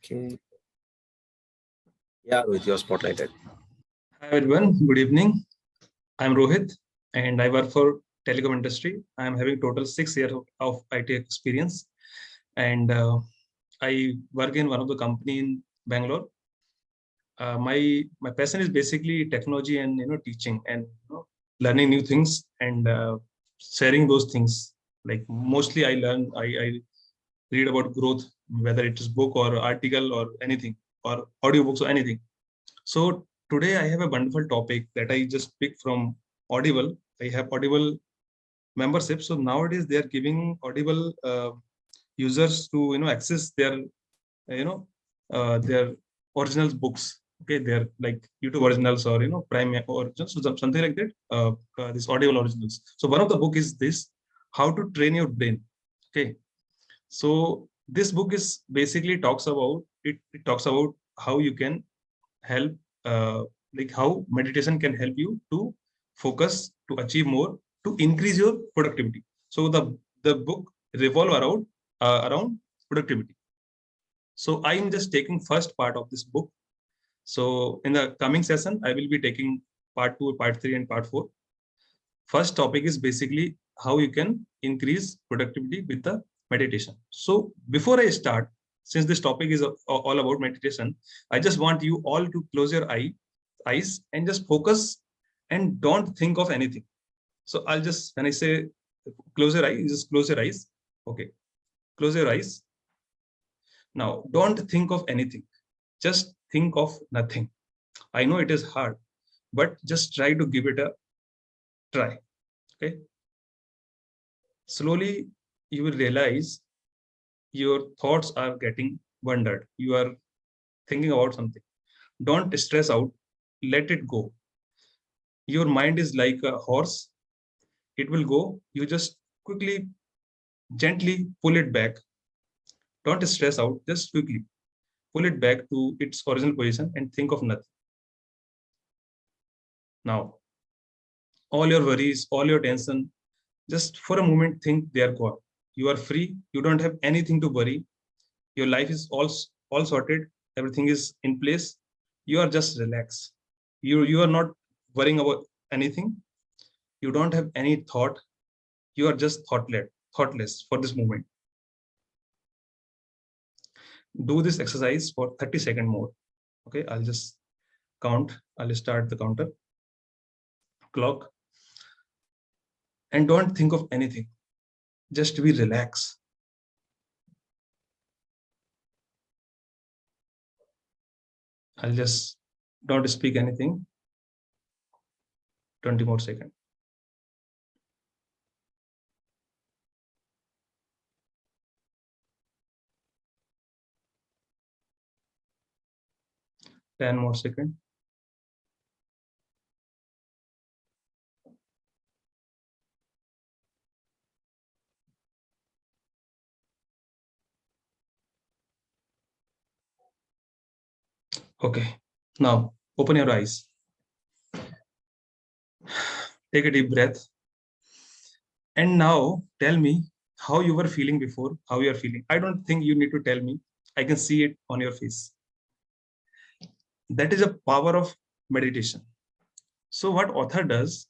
Okay. Yeah, with your spotlighted. Hi everyone, good evening. I'm Rohit and I work for telecom industry. I'm having total 6 years of IT experience and I work in one of the company in Bangalore. My passion is basically technology and teaching and learning new things and sharing those things. Like mostly I read about growth, whether it is book or article or anything or audiobooks or anything. So today I have a wonderful topic that I just picked from Audible. I have Audible membership. So nowadays they are giving Audible users to access their original books. Okay, they're like YouTube originals or Prime originals, so something like that. This Audible originals. So one of the book is this: How to Train Your Brain. Okay, so this book is basically talks about it. It talks about how you can help like how meditation can help you to focus, to achieve more, to increase your productivity. So the book revolve around productivity. So I am just taking first part of this book. So in the coming session I will be taking part 2, part 3 and part 4. First topic is basically how you can increase productivity with the meditation. So before I start, since this topic is all about meditation, I just want you all to close your eyes and just focus and don't think of anything. So I'll just, when I say close your eyes, just close your eyes. Okay, close your eyes. Now don't think of anything, just think of nothing. I know it is hard, but just try to give it a try. Okay, slowly you will realize your thoughts are getting wandered. You are thinking about something. Don't stress out. Let it go. Your mind is like a horse. It will go. You just quickly, gently pull it back. Don't stress out. Just quickly pull it back to its original position and think of nothing. Now, all your worries, all your tension, just for a moment think they are gone. You are free. You don't have anything to worry. Your life is all sorted. Everything is in place. You are just relaxed. You are not worrying about anything. You don't have any thought. You are just thoughtless for this moment. Do this exercise for 30 seconds more. Okay, I'll just count. I'll start the counter clock. And don't think of anything. Just be relaxed. I'll just don't speak anything. 20 more seconds. Ten more seconds. Okay, now open your eyes. Take a deep breath. And now tell me how you were feeling before, how you are feeling. I don't think you need to tell me. I can see it on your face. That is a power of meditation. So what author does,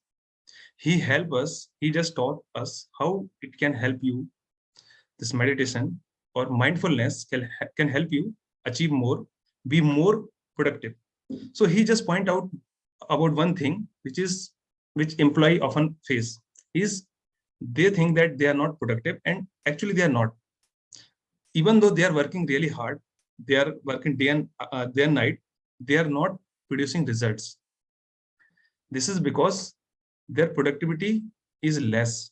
he help us, he just taught us how it can help you. This meditation or mindfulness can help you achieve more, be more productive. So he just point out about one thing, which employee often face is they think that they are not productive, and actually they are not. Even though they are working really hard, they are working day and night, they are not producing results. This is because their productivity is less.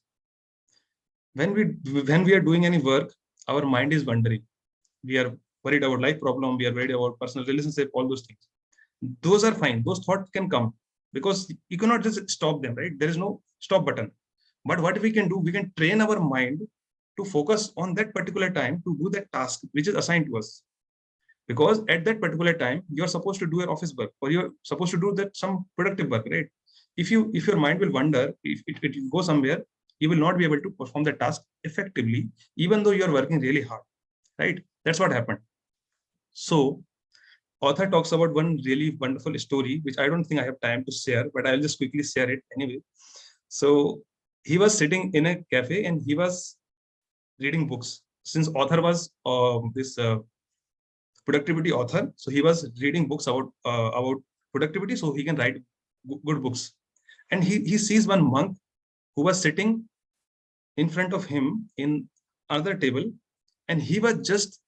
When we are doing any work, our mind is wandering. We are worried about life problem, we are worried about personal relationship, all those things. Those are fine, those thoughts can come, because you cannot just stop them, right? There is no stop button. But what we can do, we can train our mind to focus on that particular time to do that task which is assigned to us. Because at that particular time, you're supposed to do your office work, or you're supposed to do that some productive work, right? If your mind will wander, if it will go somewhere, you will not be able to perform the task effectively, even though you're working really hard, right? That's what happened. So author talks about one really wonderful story, which I don't think I have time to share, but I'll just quickly share it anyway. So he was sitting in a cafe and he was reading books. Since author was this productivity author, so he was reading books about productivity, so he can write good books. And he sees one monk who was sitting in front of him in another table, and he was just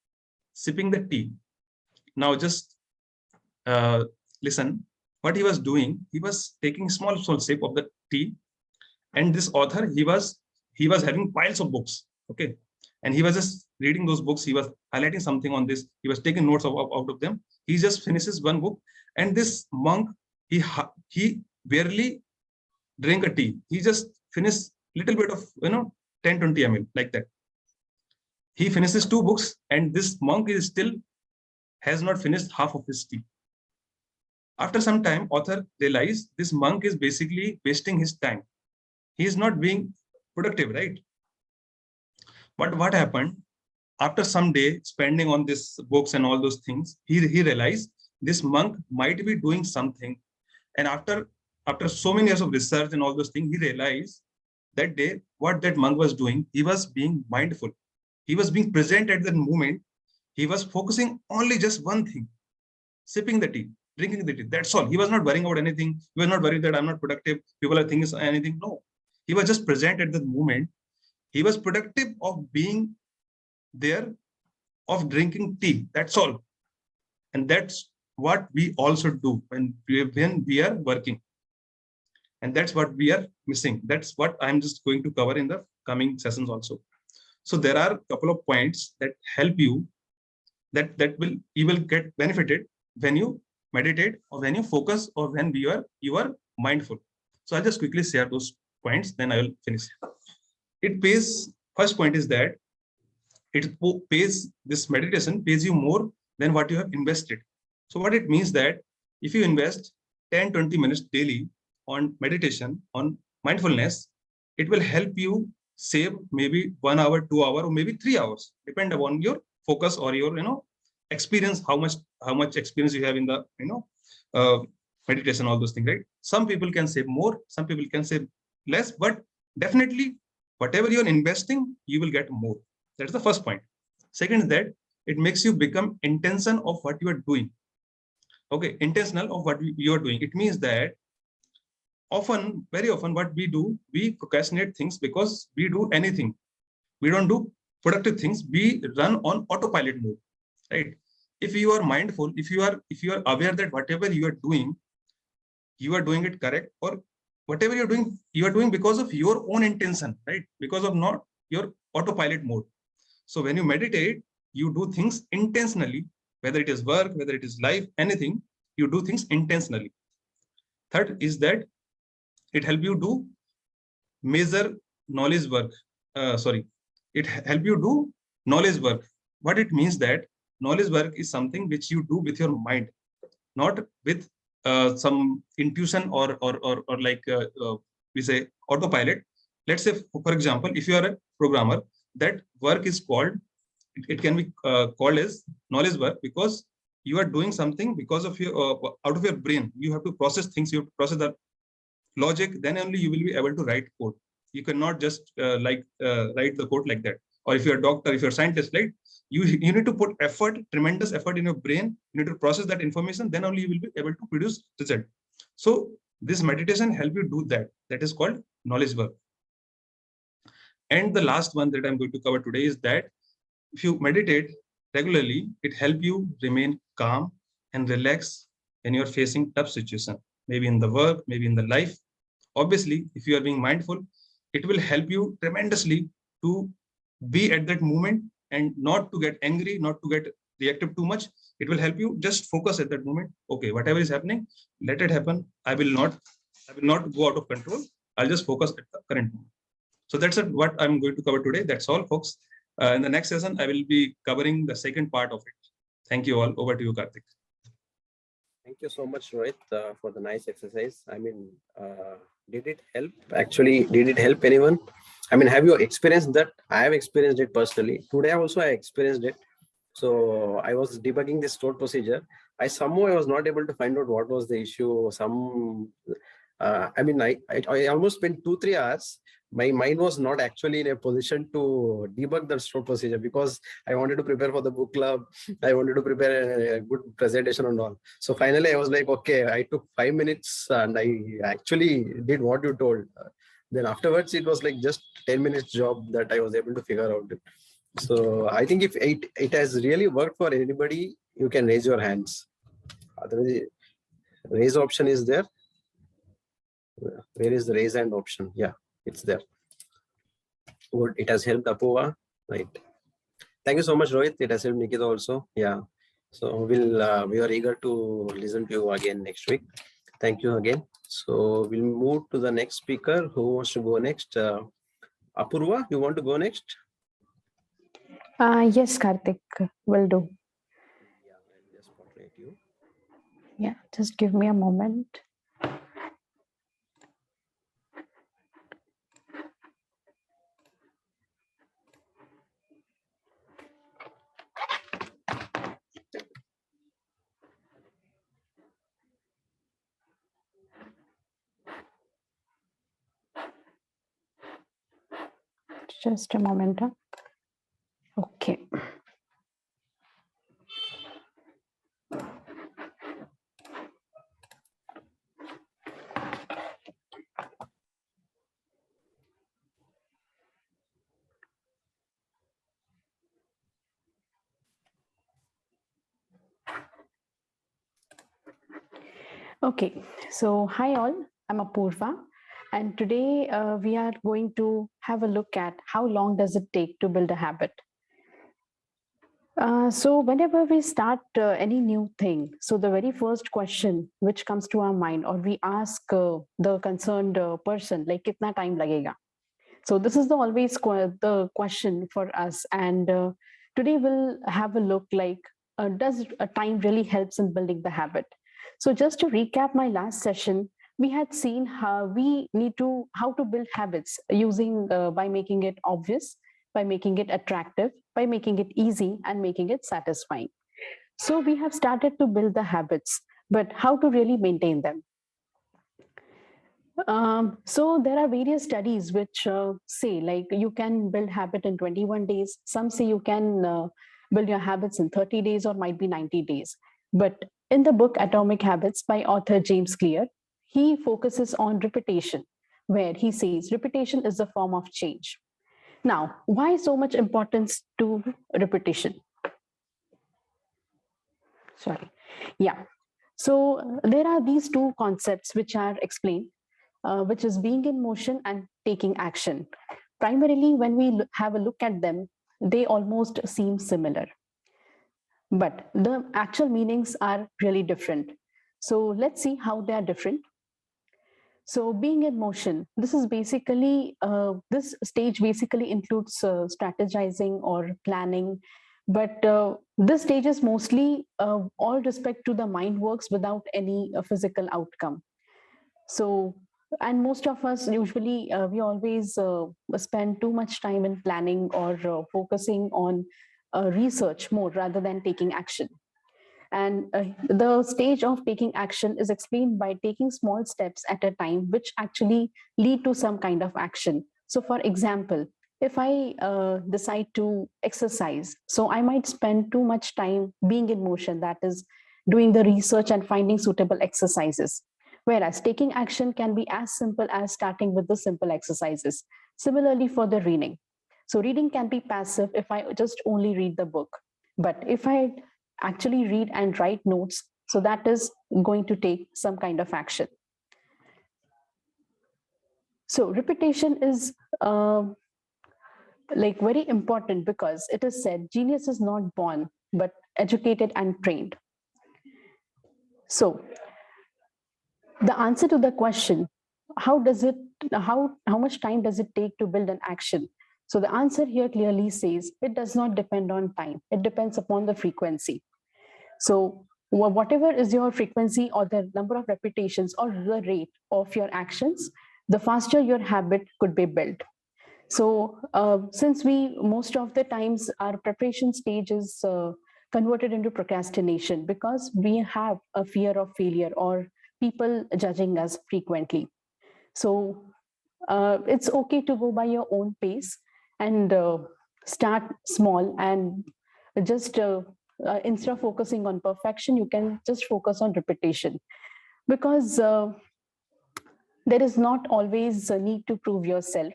sipping the tea. Now just listen, what he was doing, he was taking small sip of the tea, and this author, he was having piles of books, okay, and he was just reading those books. He was highlighting something on this. He was taking notes out of them. He just finishes one book, and this monk, he barely drink a tea. He just finished little bit of 10-20 ml like that. He finishes two books, and this monk is still has not finished half of his tea. After some time, author realized this monk is basically wasting his time. He is not being productive, right? But what happened? After some day spending on this books and all those things, he realized this monk might be doing something. And after so many years of research and all those things, he realized that day what that monk was doing, he was being mindful. He was being present at that moment. He was focusing only just one thing, sipping the tea, drinking the tea. That's all. He was not worrying about anything. He was not worried that I'm not productive. People are thinking anything. No, he was just present at that moment. He was productive of being there, of drinking tea. That's all. And that's what we also do when we are working. And that's what we are missing. That's what I'm just going to cover in the coming sessions also. So there are a couple of points that help you, that you will get benefited when you meditate, or when you focus, or when you are mindful. So I'll just quickly share those points, then I will finish. It pays, first point is that this meditation pays you more than what you have invested. So what it means that if you invest 10-20 minutes daily on meditation, on mindfulness, it will help you save maybe 1 hour, 2 hours, or maybe 3 hours, depend upon your focus or your experience, how much experience you have in the meditation, all those things, right? Some people can save more, some people can save less, but definitely whatever you're investing, you will get more. That's the first point. Second is that it makes you become intention of what you are doing. Okay, intentional of what you are doing. It means that very often what we do, we procrastinate things because we do anything. We don't do productive things. We run on autopilot mode, right? If you are mindful, if you are aware that whatever you are doing it correct, or whatever you are doing because of your own intention, right? Because of not your autopilot mode. So when you meditate, you do things intentionally, whether it is work, whether it is life, anything, you do things intentionally. Third is that it helps you do measure knowledge work. It helps you do knowledge work. What it means that knowledge work is something which you do with your mind, not with some intuition or like we say autopilot. Let's say, for example, if you are a programmer, that work is called, it can be called as knowledge work, because you are doing something because of your out of your brain. You have to process things, you have to process the logic, then only you will be able to write code. You cannot just write the code like that. Or if you're a doctor, if you're a scientist, right, you need to put effort, tremendous effort in your brain. You need to process that information, then only you will be able to produce result. So this meditation help you do that. That is called knowledge work. And the last one that I'm going to cover today is that if you meditate regularly, it helps you remain calm and relax when you're facing tough situation, maybe in the work, maybe in the life. Obviously, if you are being mindful, it will help you tremendously to be at that moment and not to get angry, not to get reactive too much. It will help you just focus at that moment. Okay, whatever is happening, let it happen. I will not go out of control. I'll just focus at the current moment. So that's what I'm going to cover today. That's all, folks. In the next session, I will be covering the second part of it. Thank you all. Over to you, Karthik. Thank you so much, Rohit, for the nice exercise. I mean, did it help? Actually, did it help anyone? I mean, have you experienced that? I have experienced it personally. Today also I experienced it. So I was debugging this stored procedure. I was not able to find out what was the issue. I almost spent 2-3 hours. My mind was not actually in a position to debug the stored procedure because I wanted to prepare for the book club. I wanted to prepare a good presentation and all. So finally, I was like, okay, I took 5 minutes and I actually did what you told. Then afterwards, it was like just 10 minutes job that I was able to figure out. So I think if it has really worked for anybody, you can raise your hands. Otherwise, raise option is there. Where is the raise hand option? Yeah, it's there. Good. It has helped Apoorva. Right. Thank you so much, Rohit. It has helped Nikhila also. Yeah. So we are eager to listen to you again next week. Thank you again. So we'll move to the next speaker. Who wants to go next? Apoorva, you want to go next? Yes, Karthik, will do. Yeah, I'll just spotlight you. Yeah, just give me a moment. Just a moment. Okay. Okay, so hi all, I'm Apoorva, and today we are going to have a look at how long does it take to build a habit. So whenever we start any new thing, so the very first question which comes to our mind, or we ask the concerned person, like, "Kitna time lagega?" So this is the always the question for us, and today we'll have a look like, does time really helps in building the habit? So just to recap my last session, we had seen how to build habits using by making it obvious, by making it attractive, by making it easy, and making it satisfying. So we have started to build the habits, but how to really maintain them? So there are various studies which say like you can build habit in 21 days. Some say you can build your habits in 30 days or might be 90 days. But in the book Atomic Habits by author James Clear, he focuses on repetition, where he says repetition is a form of change. Now, why so much importance to repetition? Sorry. Yeah. So there are these two concepts which are explained, which is being in motion and taking action. Primarily, when we have a look at them, they almost seem similar, but the actual meanings are really different. So let's see how they are different. So being in motion, this is basically, this stage basically includes strategizing or planning, but this stage is mostly all respect to the mind works without any physical outcome. So, and most of us usually, we always spend too much time in planning or focusing on research more rather than taking action. And the stage of taking action is explained by taking small steps at a time, which actually lead to some kind of action. So, for example, if I decide to exercise, so I might spend too much time being in motion, that is, doing the research and finding suitable exercises. Whereas taking action can be as simple as starting with the simple exercises. Similarly, for the reading. So, reading can be passive if I just only read the book. But if I actually read and write notes, so that is going to take some kind of action. So repetition is like very important because it is said genius is not born but educated and trained. So the answer to the question, how much time does it take to build an action? So the answer here clearly says it does not depend on time, it depends upon the frequency. So whatever is your frequency or the number of repetitions or the rate of your actions, the faster your habit could be built. So since most of the times our preparation stage is converted into procrastination because we have a fear of failure or people judging us frequently. So it's okay to go by your own pace and start small and just instead of focusing on perfection, you can just focus on repetition, because there is not always a need to prove yourself.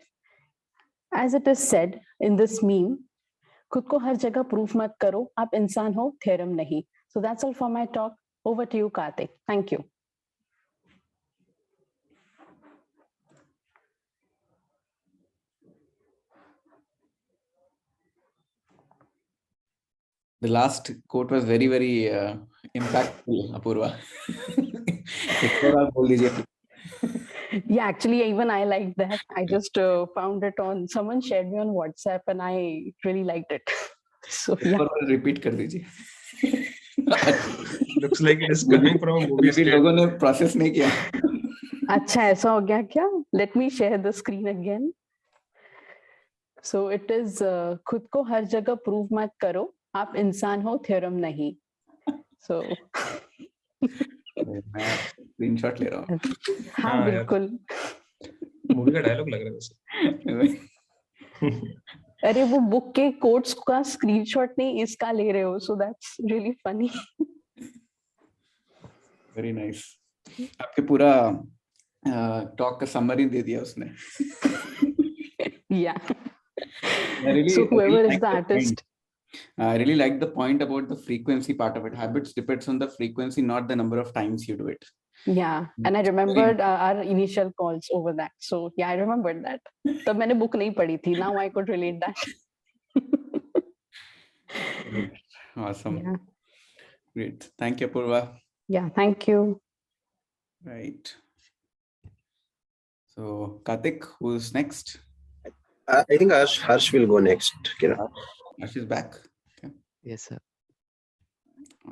As it is said in this meme, खुद को हर जगह proof मत करो, आप इंसान हो, theorem नहीं. So that's all for my talk. Over to you, Karthik. Thank you. The last quote was very, very impactful, Apoorva. Yeah, actually, even I liked that. I just found it on, someone shared me on WhatsApp and I really liked it. So yeah. Repeat kar dijiye. Looks like it is coming from a movie. Maybe लोगों ने process नहीं किया. अच्छा ऐसा हो गया क्या? Let me share the screen again. So it is खुद को हर जगह प्रूव मत करो, आप इंसान हो, थ्योरम नहीं. So मैं स्क्रीनशॉट ले रहा हूँ. हाँ बिल्कुल. मूवी का डायलॉग लग रहा है वैसे. अरे वो बुक के कोट्स का स्क्रीनशॉट नहीं इसका ले रहे हो, so that's really funny. Very nice. आपके पूरा टॉक का समरी दे दिया उसने. Yeah. So whoever is the artist. I really like the point about the frequency part of it. Habits depends on the frequency, not the number of times you do it. Yeah, and I remembered our initial calls over that. So yeah, I remembered that. तब मैंने book नहीं पढ़ी थी. Now I could relate that. Awesome. Yeah. Great. Thank you, Apoorva. Yeah, thank you. Right. So Karthik, who's next? I think Harsh will go next. Kiran. Arsh is back. Okay. Yes, sir.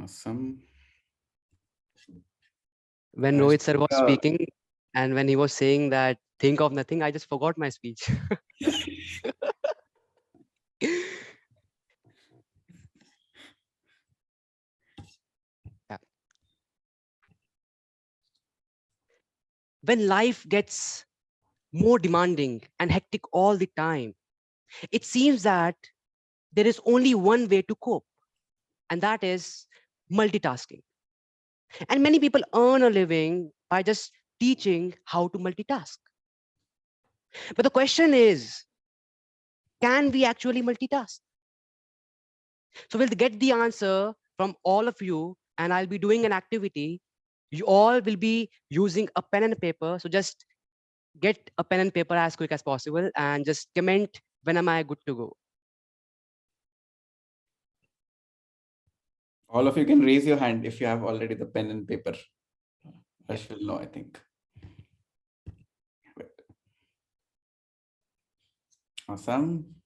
Awesome. When Rohit sir was speaking and when he was saying that think of nothing, I just forgot my speech. Yeah. When life gets more demanding and hectic all the time, it seems that there is only one way to cope, and that is multitasking. And many people earn a living by just teaching how to multitask. But the question is, can we actually multitask? So we'll get the answer from all of you, and I'll be doing an activity. You all will be using a pen and paper. So just get a pen and paper as quick as possible and just comment when am I good to go. All of you can raise your hand if you have already the pen and paper. Arsh will know, I think. Awesome.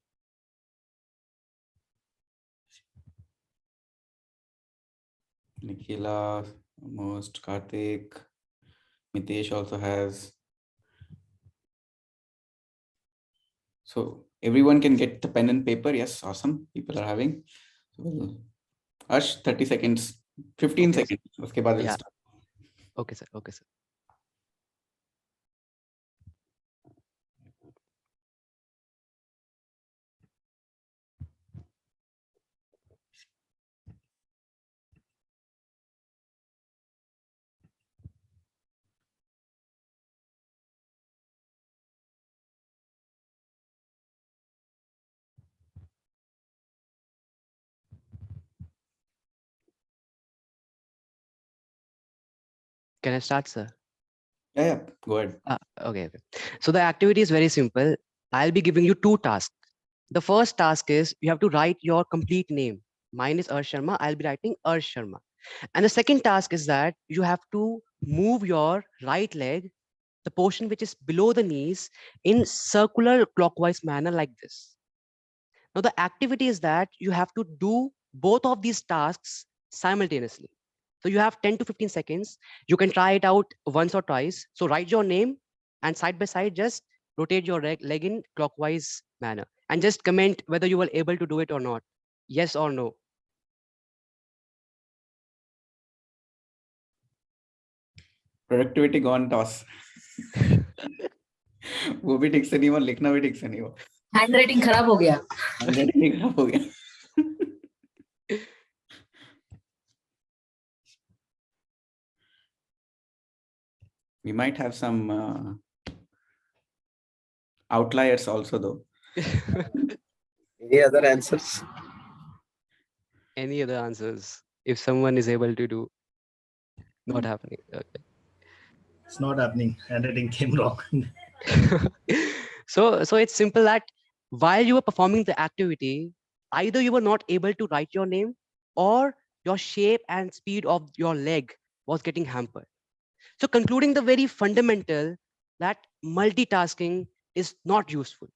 Nikhila, almost. Karthik. Mitesh also has. So everyone can get the pen and paper. Yes, awesome. People are having. So, Arsh, 30 seconds, 15 Okay, seconds. Uske baad we'll yeah. start. Okay, sir. Okay, sir. Can I start, sir? Yeah, go ahead. Okay. So the activity is very simple. I'll be giving you two tasks. The first task is you have to write your complete name. Mine is Arsh Sharma. I'll be writing Arsh Sharma. And the second task is that you have to move your right leg, the portion which is below the knees, in circular clockwise manner like this. Now the activity is that you have to do both of these tasks simultaneously. So you have 10 to 15 seconds. You can try it out once or twice. So write your name and side by side, just rotate your leg in clockwise manner, and just comment whether you were able to do it or not. Yes or no. Productivity gone toss. वो भी ठीक से नहीं हुआ, लिखना भी ठीक से नहीं हुआ, हैंडराइटिंग खराब हो गया। हैंडराइटिंग खराब हो गया। We might have some outliers also though. Any other answers? Any other answers? If someone is able to do, not happening. Okay. It's not happening. Handwriting came wrong. So it's simple that while you were performing the activity, either you were not able to write your name, or your shape and speed of your leg was getting hampered. So concluding the very fundamental that multitasking is not useful.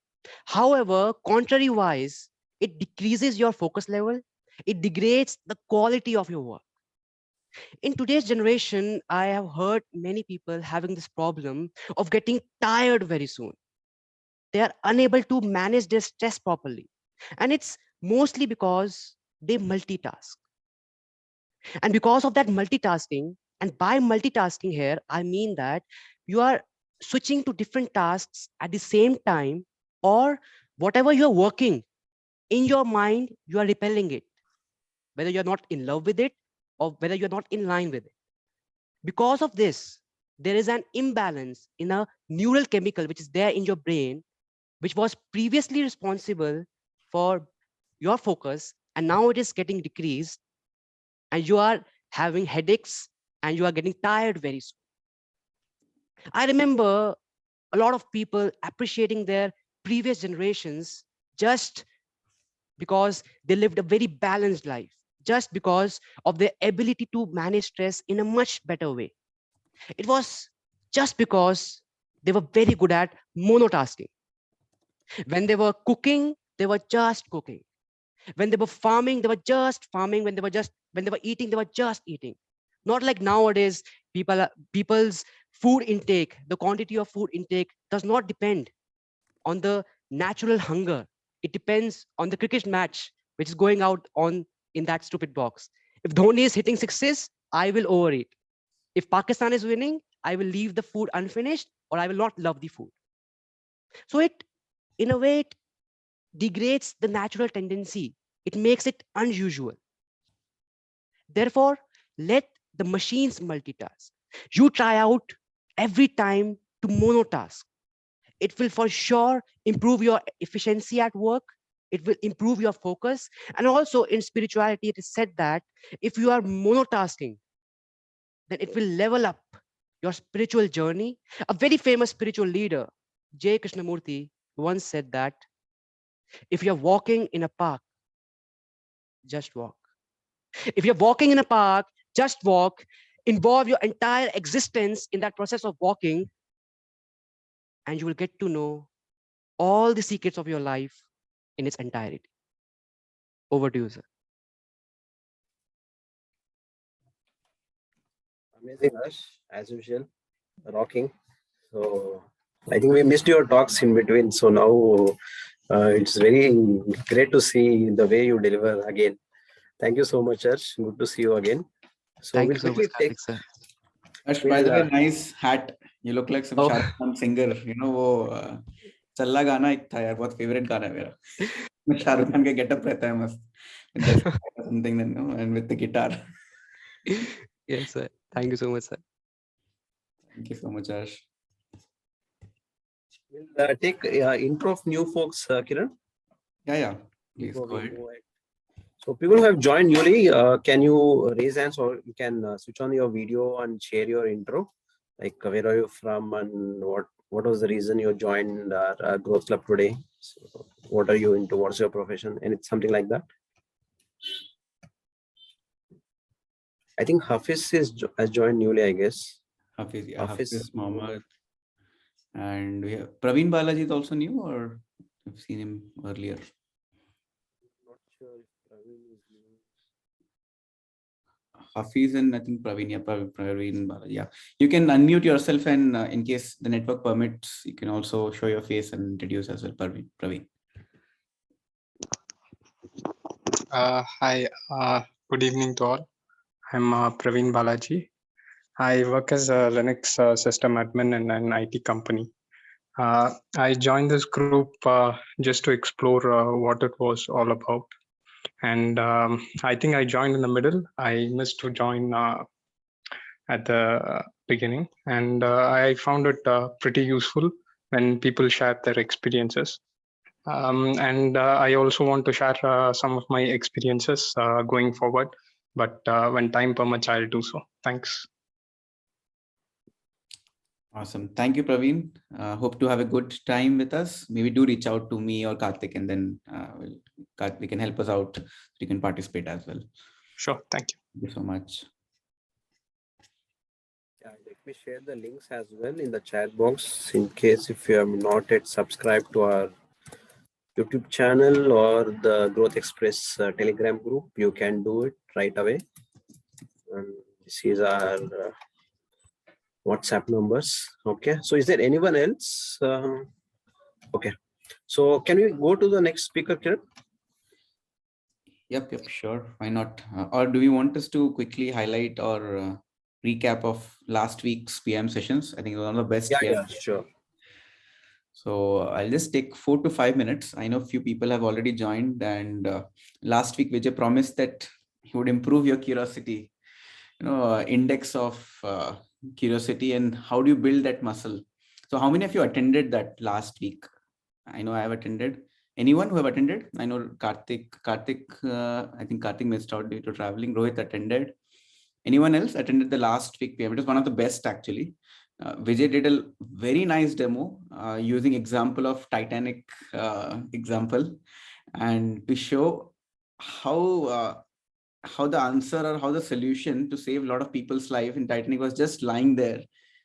However, contrary-wise, it decreases your focus level. It degrades the quality of your work. In today's generation, I have heard many people having this problem of getting tired very soon. They are unable to manage their stress properly. And it's mostly because they multitask. And because of that multitasking, and by multitasking here, I mean that you are switching to different tasks at the same time, or whatever you're working in your mind, you are repelling it, whether you're not in love with it or whether you're not in line with it. Because of this, there is an imbalance in a neural chemical which is there in your brain, which was previously responsible for your focus, and now it is getting decreased, and you are having headaches and you are getting tired very soon. I remember a lot of people appreciating their previous generations just because they lived a very balanced life, just because of their ability to manage stress in a much better way. It was just because they were very good at monotasking. When they were cooking, they were just cooking. When they were farming, they were just farming. When they were eating, they were just eating. Not like nowadays, people's food intake, the quantity of food intake does not depend on the natural hunger. It depends on the cricket match, which is going out on in that stupid box. If Dhoni is hitting sixes, I will overeat. If Pakistan is winning, I will leave the food unfinished, or I will not love the food. So it, in a way, it degrades the natural tendency. It makes it unusual. Therefore, let the machines multitask. You try out every time to monotask. It will for sure improve your efficiency at work. It will improve your focus. And also in spirituality, it is said that if you are monotasking, then it will level up your spiritual journey. A very famous spiritual leader, J. Krishnamurti, once said that if you're walking in a park, just walk. If you're walking in a park, just walk. Involve your entire existence in that process of walking, and you will get to know all the secrets of your life in its entirety. Over to you, sir. Amazing, Arsh, as usual, rocking. So I think we missed your talks in between. So now it's very great to see the way you deliver again. Thank you so much, Arsh. Good to see you again. So Thank we'll you so quickly much, take. Karthik, sir. Ash, by the way, nice hat. You look like some Oh. Shah Rukh Khan singer. You know वो चल्ला गाना एक था यार, बहुत favorite गाना है मेरा. शाह रुख खान का getup रहता है मस्त. With the something, you know, and with the guitar. Yes, sir. Thank you so much, sir. Thank you so much, Ash. We'll take intro of new folks, Kiran. Yeah. Please Before go we ahead. move ahead. So people who have joined newly, can you raise hands, or you can switch on your video and share your intro? Like where are you from and what was the reason you joined our growth club today? So what are you into? What's your profession? And it's something like that. I think Hafiz has joined newly, I guess. Hafiz, yeah, Hafiz. Hafiz Mohammed. And we have Praveen Balaji is also new, or you've seen him earlier? Not sure if Praveen is new. Hafiz and I think Praveen. Yeah, Praveen Balaji. Yeah, you can unmute yourself, and in case the network permits, you can also show your face and introduce as well, Praveen. Hi, good evening to all. I'm Praveen Balaji. I work as a Linux system admin in an IT company. I joined this group just to explore what it was all about. And I think I joined in the middle. I missed to join at the beginning. And I found it pretty useful when people share their experiences. And I also want to share some of my experiences going forward. But when time permits, I'll do so. Thanks. Awesome. Thank you, Praveen. Hope to have a good time with us. Maybe do reach out to me or Karthik, and then we can help us out. So you can participate as well. Sure. Thank you. Thank you so much. Yeah, let me share the links as well in the chat box in case if you have not yet subscribed to our YouTube channel or the Growth Express Telegram group, you can do it right away. And this is our WhatsApp numbers. Okay, so is there anyone else? Okay, so can we go to the next speaker, Kiran? Yep, sure. Why not? Or do we want us to quickly highlight or recap of last week's PM sessions? I think it was one of the best. Yeah, sure. So I'll just take 4 to 5 minutes. I know a few people have already joined, and last week Vijay promised that he would improve your curiosity, index of curiosity, and how do you build that muscle? So how many of you attended that last week? I know I have attended. Anyone who have attended? I know Karthik, I think Karthik missed out due to traveling. Rohit attended. Anyone else attended the last week PM? It was one of the best actually. Vijay did a very nice demo using example of Titanic example, and to show how the answer or how the solution to save a lot of people's life in Titanic was just lying there,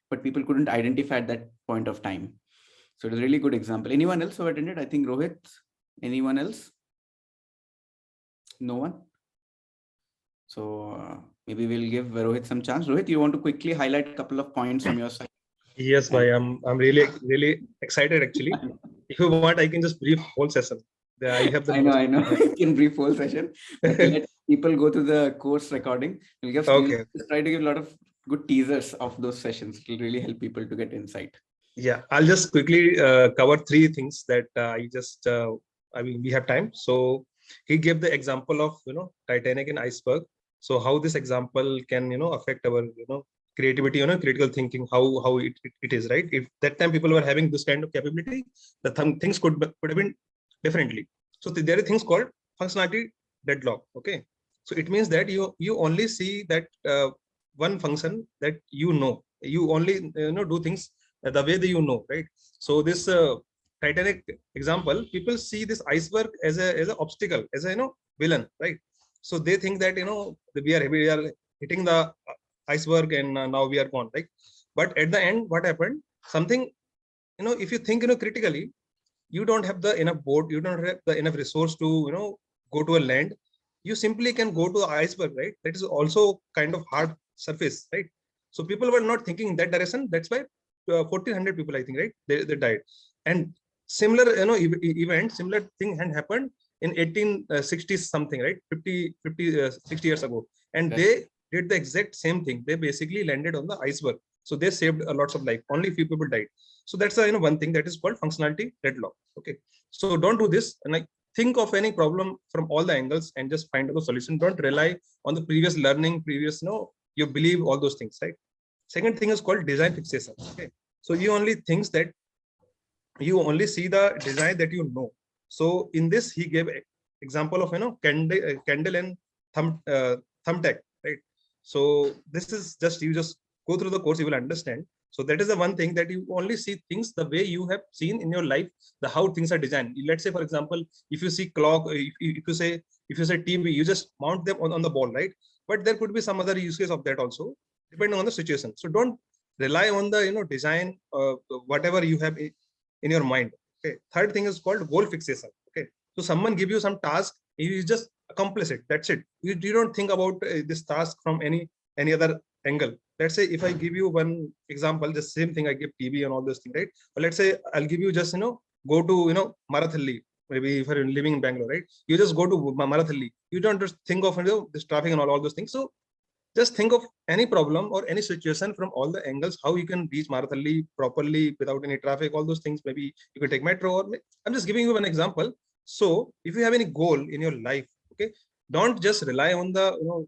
but people couldn't identify at that point of time. So it was a really good example. Anyone else who attended? I think Rohit. Anyone else? No one? So maybe we'll give Rohit some chance. Rohit, you want to quickly highlight a couple of points from your side? Yes, bhai. I'm really excited actually. If you want, I can just brief whole session. I have the. I know. You can brief whole session. But let people go to the course recording. We'll just try to give a lot of good teasers of those sessions. It will really help people to get insight. Yeah, I'll just quickly cover 3 things that we have time. So he gave the example of Titanic and iceberg. So how this example can affect our creativity, critical thinking, how it is, right? If that time people were having this kind of capability, the things could have been differently. So there are things called functionality deadlock. Okay, so it means that you only see that one function that you only do things the way that right? So this Titanic example, people see this iceberg as an obstacle, as a villain, right? So they think that we are hitting the iceberg and now we are gone, right? But at the end, what happened? Something, if you think critically, you don't have the enough boat, you don't have the enough resource to go to a land. You simply can go to the iceberg, right? That is also kind of hard surface, right? So people were not thinking in that direction. That's why 1,400 people, I think, right? They died. And similar event, similar thing had happened in 1860s something, right? 60 years ago. And they did the exact same thing. They basically landed on the iceberg. So they saved lots of life. Only few people died. So that's one thing that is called functionality deadlock. Okay. So don't do this. And think of any problem from all the angles and just find a solution. Don't rely on the previous learning, you believe all those things, right? Second thing is called design fixation. Okay. So you only thinks that you only see the design that you know. So in this, he gave example of candle and thumbtack, right? So this is just you just go through the course, you will understand. So that is the one thing, that you only see things the way you have seen in your life, the how things are designed. Let's say, for example, if you see clock, if you say TV, you just mount them on the ball, right? But there could be some other use case of that also, depending on the situation. So don't rely on the design, whatever you have in your mind. Okay. Third thing is called goal fixation. Okay. So someone give you some task, you just accomplish it. That's it. You don't think about this task from any other angle. Let's say if I give you one example, the same thing I give TV and all those things, right? But let's say I'll give you just go to Marathalli. Maybe if you're living in Bangalore, right? You just go to Marathalli. You don't just think of this traffic and all those things. So just think of any problem or any situation from all the angles, how you can reach Marathalli properly without any traffic, all those things. Maybe you can take metro, or I'm just giving you an example. So if you have any goal in your life, okay, don't just rely on the,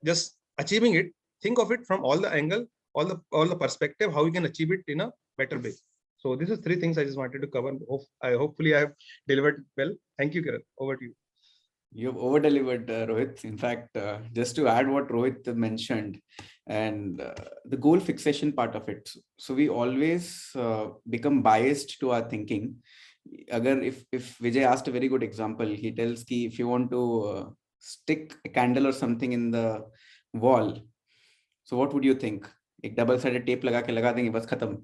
just achieving it. Think of it from all the angle, all the perspective, how you can achieve it in a better way. So this is 3 things I just wanted to cover. Hopefully I have delivered well. Thank you, Kiran. Over to you. You've over-delivered, Rohit. In fact, just to add what Rohit mentioned, and the goal fixation part of it. So we always become biased to our thinking. If Vijay asked a very good example, he tells ki if you want to stick a candle or something in the wall, so what would you think? एक double-sided tape लगा के लगा देंगे बस खत्म.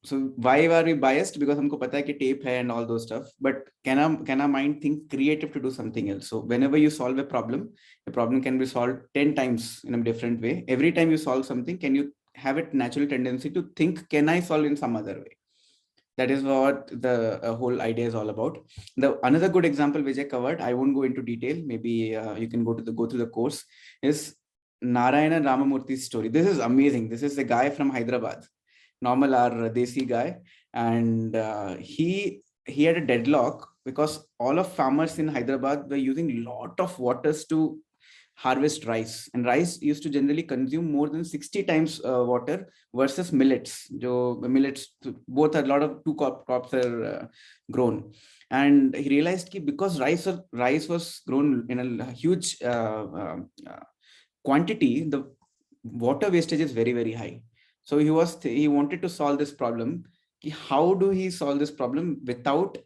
So why are we biased? Because हमको पता है कि tape है and all those stuff. But can our mind think creative to do something else? So whenever you solve a problem can be solved 10 times in a different way. Every time you solve something, can you have a natural tendency to think, can I solve in some other way? That is what the whole idea is all about. Another good example which I covered, I won't go into detail. Maybe you can go through the course, is Narayana Ramamurthy's story. This is amazing. This is a guy from Hyderabad, normal our Desi guy, and he had a deadlock because all of farmers in Hyderabad were using lot of waters to harvest rice, and rice used to generally consume more than 60 times water versus millets. Millets, both a lot of two crops are grown, and he realized that because rice was grown in a huge quantity, the water wastage is very, very high. So he wanted to solve this problem. How do he solve this problem without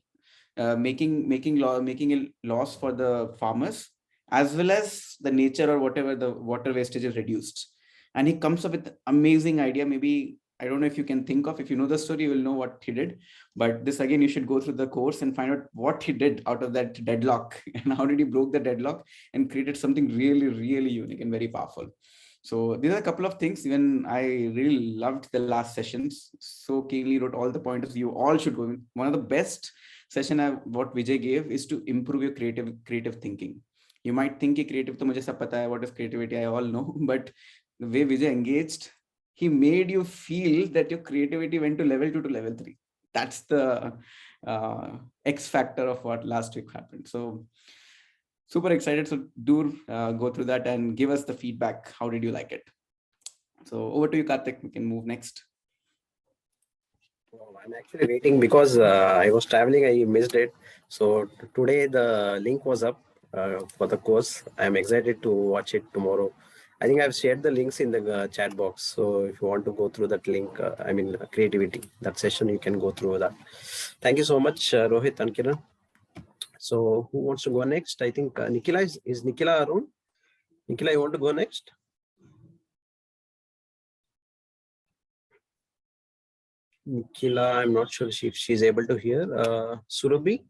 making a loss for the farmers, as well as the nature or whatever, the water wastage is reduced? And he comes up with amazing idea. Maybe, I don't know if you can think of, if you know the story, you will know what he did. But this, again, you should go through the course and find out what he did out of that deadlock and how did he broke the deadlock and created something really, really unique and very powerful. So these are a couple of things. Even I really loved the last sessions. So keenly wrote all the pointers. You all should go. One of the best session what Vijay gave is to improve your creative thinking. You might think creative to mujhe sab pata hai, what is creativity, I all know, but the way Vijay engaged, he made you feel that your creativity went to level 2 to level 3. That's the X factor of what last week happened. So super excited. So do go through that and give us the feedback. How did you like it? So over to you, Karthik. We can move next. I'm actually waiting because I was traveling. I missed it. So today the link was up for the course. I'm excited to watch it tomorrow. I think I've shared the links in the chat box. So if you want to go through that link, creativity, that session, you can go through that. Thank you so much, Rohit and Kiran. So who wants to go next? I think Nikhila is Nikhila around? Nikhila, you want to go next? Nikhila, I'm not sure if she's able to hear. Surbhi?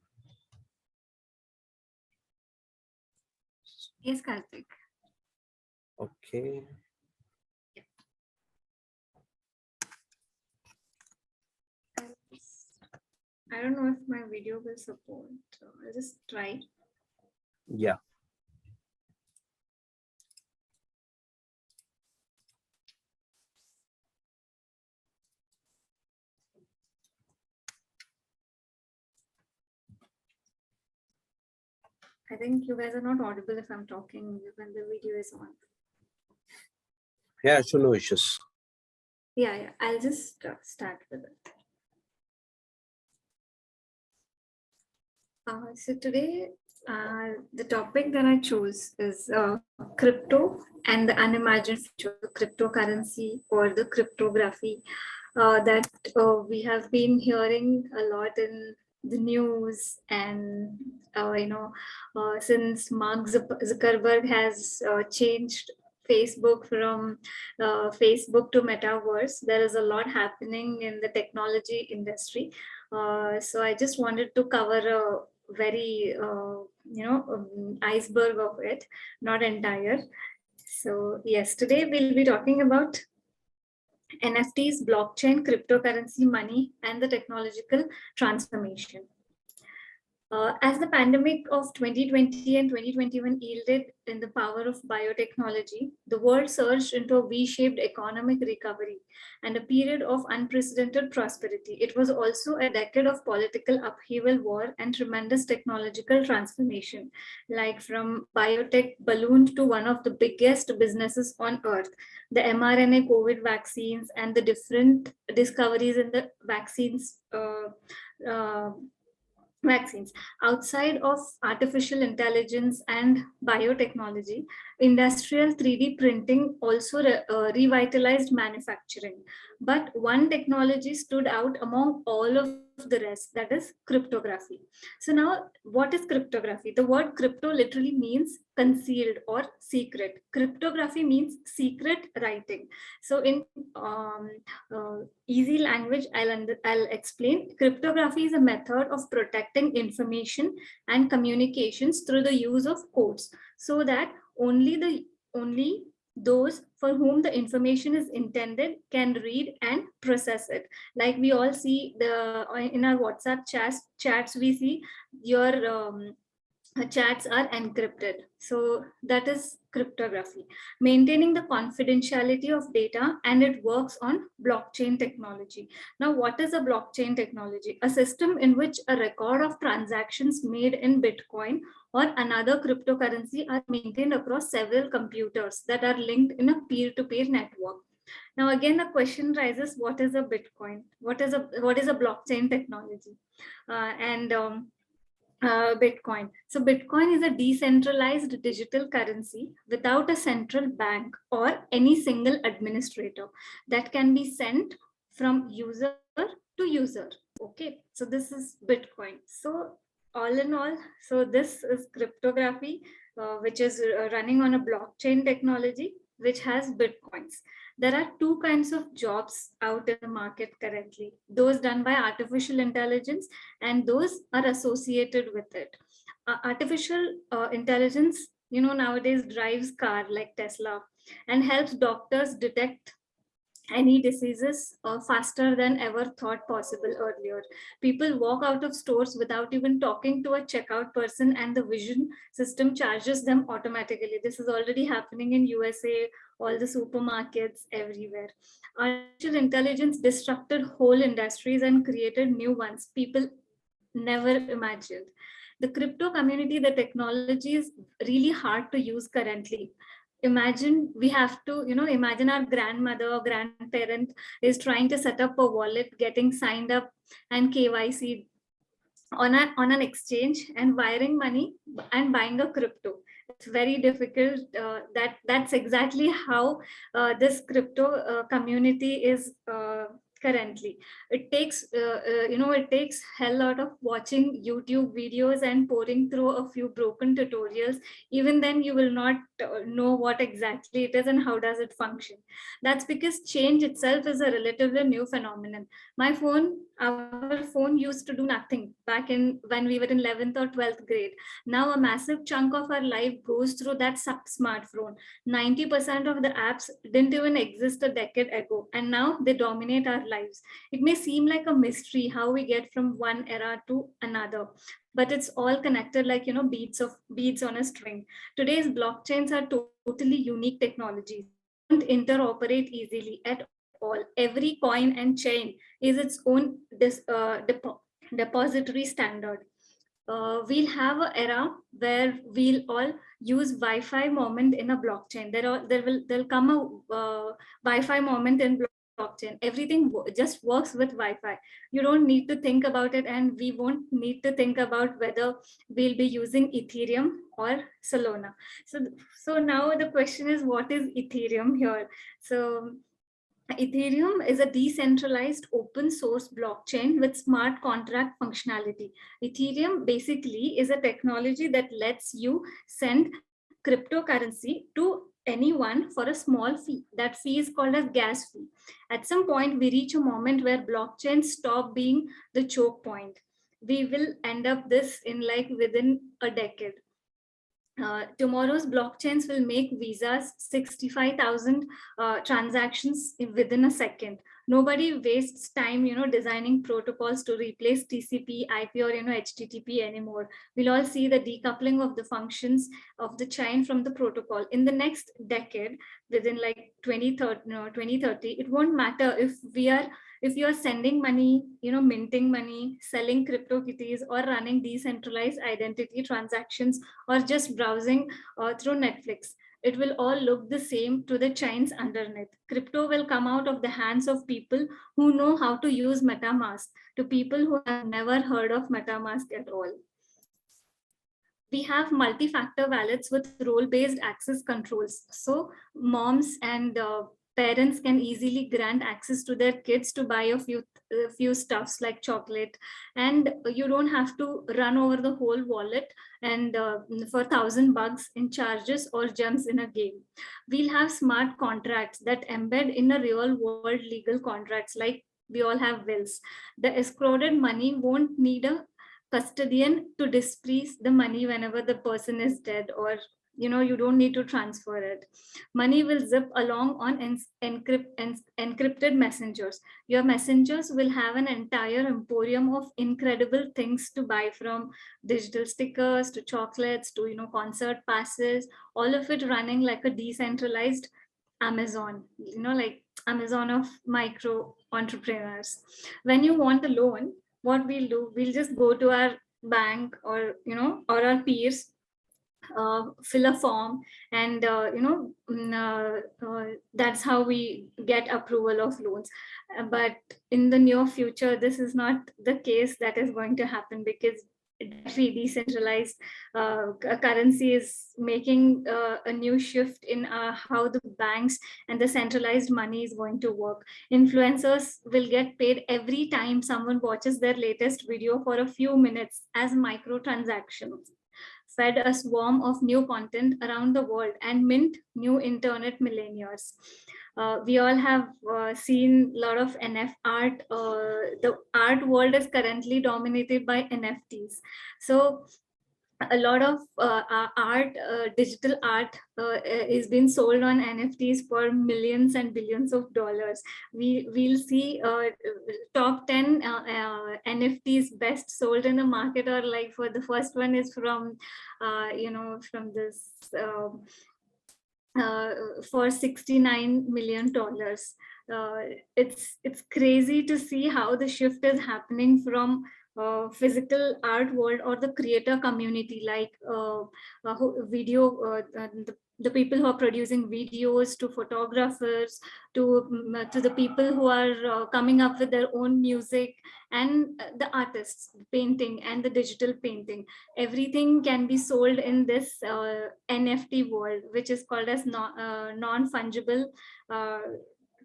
Yes, Karthik. Okay. I don't know if my video will support. I'll just try. Yeah. I think you guys are not audible if I'm talking when the video is on. Yeah, sure, no issues. Yeah, I'll just start with it. So today, the topic that I chose is crypto and the unimagined future, the cryptocurrency or the cryptography that we have been hearing a lot in the news, and since Mark Zuckerberg has changed Facebook from Facebook to metaverse, there is a lot happening in the technology industry. So I just wanted to cover a very iceberg of it, not entire. So yes, today we'll be talking about NFTs, blockchain, cryptocurrency, money, and the technological transformation. As the pandemic of 2020 and 2021 yielded in the power of biotechnology, the world surged into a V-shaped economic recovery and a period of unprecedented prosperity. It was also a decade of political upheaval, war, and tremendous technological transformation, like from biotech ballooned to one of the biggest businesses on earth. The mRNA COVID vaccines and the different discoveries in the uh, vaccines. Outside of artificial intelligence and biotechnology, industrial 3D printing also revitalized manufacturing. But one technology stood out among all of the rest, that is cryptography. So now, what is cryptography? The word crypto literally means concealed or secret. Cryptography means secret writing. So in easy language, I'll explain. Cryptography is a method of protecting information and communications through the use of codes, so that only those for whom the information is intended can read and process it. Like we all see in our WhatsApp chats we see your chats are encrypted. So that is cryptography, maintaining the confidentiality of data, and it works on blockchain technology. Now, what is a blockchain technology? A system in which a record of transactions made in Bitcoin or another cryptocurrency are maintained across several computers that are linked in a peer-to-peer network. Now, again, the question rises: what is a Bitcoin? What is a blockchain technology? Bitcoin. So Bitcoin is a decentralized digital currency without a central bank or any single administrator that can be sent from user to user. Okay, so this is Bitcoin. So all in all, so this is cryptography, which is running on a blockchain technology, which has Bitcoins. There are two kinds of jobs out in the market currently, those done by artificial intelligence and those are associated with it. Artificial intelligence, nowadays drives car like Tesla and helps doctors detect any diseases faster than ever thought possible earlier. People walk out of stores without even talking to a checkout person, and the vision system charges them automatically. This is already happening in USA, all the supermarkets, everywhere. Artificial intelligence disrupted whole industries and created new ones people never imagined. The crypto community, the technology is really hard to use currently. Imagine we have to, imagine our grandmother or grandparent is trying to set up a wallet, getting signed up and KYC on an exchange and wiring money and buying a crypto. It's very difficult. That's exactly how this crypto community is currently. It takes hell lot of watching YouTube videos and pouring through a few broken tutorials. Even then you will not know what exactly it is and how does it function. That's because change itself is a relatively new phenomenon. Our phone used to do nothing back in when we were in 11th or 12th grade. Now a massive chunk of our life goes through that smartphone. 90% of the apps didn't even exist a decade ago, and now they dominate our lives. It may seem like a mystery how we get from one era to another, but it's all connected like beads on a string. Today's blockchains are totally unique technologies. They don't interoperate easily at all. Every coin and chain is its own depository standard. We'll have an era where we'll all use Wi-Fi moment in a blockchain. There'll come a Wi-Fi moment in blockchain. Everything just works with Wi-Fi. You don't need to think about it, and we won't need to think about whether we'll be using Ethereum or Solana. So now the question is, what is Ethereum here? So Ethereum is a decentralized open source blockchain with smart contract functionality. Ethereum basically is a technology that lets you send cryptocurrency to anyone for a small fee. That fee is called as gas fee. At some point, we reach a moment where blockchains stop being the choke point. we will end up this in like within a decade. Tomorrow's blockchains will make visas 65,000 transactions within a second. Nobody wastes time, designing protocols to replace TCP, IP, or, HTTP anymore. We'll all see the decoupling of the functions of the chain from the protocol. In the next decade, within like 2030, it won't matter if you are sending money, minting money, selling crypto kitties, or running decentralized identity transactions, or just browsing through Netflix. It will all look the same to the chains underneath. Crypto will come out of the hands of people who know how to use MetaMask to people who have never heard of MetaMask at all. We have multi-factor wallets with role-based access controls. So moms and parents can easily grant access to their kids to buy a few stuffs like chocolate, and you don't have to run over the whole wallet and for $1,000 in charges or gems in a game. We'll have smart contracts that embed in a real world legal contracts, like we all have wills. The escrowed money won't need a custodian to disperse the money whenever the person is dead, or you don't need to transfer it. Money will zip along on encrypted messengers. Your messengers will have an entire emporium of incredible things to buy, from digital stickers to chocolates to concert passes, all of it running like a decentralized Amazon, like Amazon of micro entrepreneurs. When you want a loan, what we'll do, we'll just go to our bank or or our peers, fill a form, and that's how we get approval of loans. But in the near future, this is not the case that is going to happen, because decentralized currency is making a new shift in how the banks and the centralized money is going to work. Influencers will get paid every time someone watches their latest video for a few minutes as microtransactions, fed a swarm of new content around the world, and mint new internet millionaires. We all have seen a lot of NF art. The art world is currently dominated by NFTs. So a lot of art, digital art, is being sold on NFTs for millions and billions of dollars. We'll see top 10 NFTs best sold in the market, or like for the first one is from from this for $69 million. It's crazy to see how the shift is happening from physical art world or the creator community, like the people who are producing videos, to photographers, to the people who are coming up with their own music, and the artists painting and the digital painting. Everything can be sold in this NFT world, which is called as non-fungible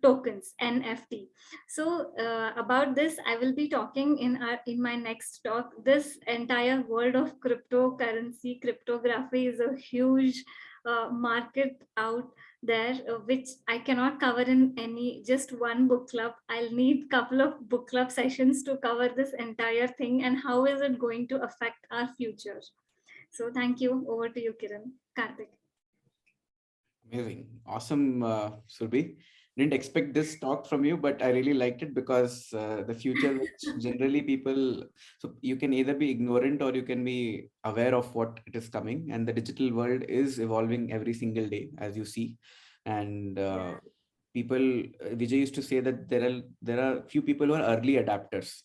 tokens, NFT. So about this, I will be talking in my next talk. This entire world of cryptocurrency, cryptography is a huge market out there, which I cannot cover in just one book club. I'll need a couple of book club sessions to cover this entire thing, and how is it going to affect our future. So thank you. Over to you, Kiran. Karthik. Amazing. Awesome, Surbhi. Didn't expect this talk from you, but I really liked it, because the future, which generally people, so you can either be ignorant or you can be aware of what it is coming, and the digital world is evolving every single day, as you see. And people, Vijay used to say that there are few people who are early adapters.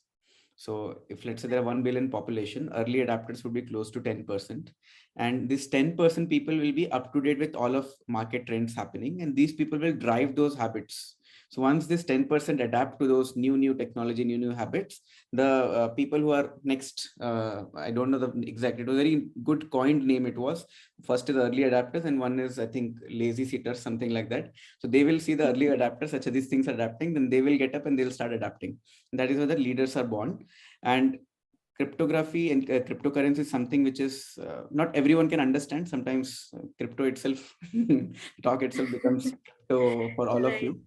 So if, let's say, there are 1 billion population, early adapters would be close to 10%. And this 10% people will be up to date with all of market trends happening. And these people will drive those habits. So once this 10% adapt to those new technology, new habits, the people who are next, I don't know the exact, it was a very good coined name it was. First is early adapters, and one is, I think, lazy sitters, something like that. So they will see the early adapters, such as these things are adapting, then they will get up and they'll start adapting. And that is where the leaders are born. And cryptography and cryptocurrency is something which is not everyone can understand. Sometimes crypto itself, talk itself becomes crypto for all of you.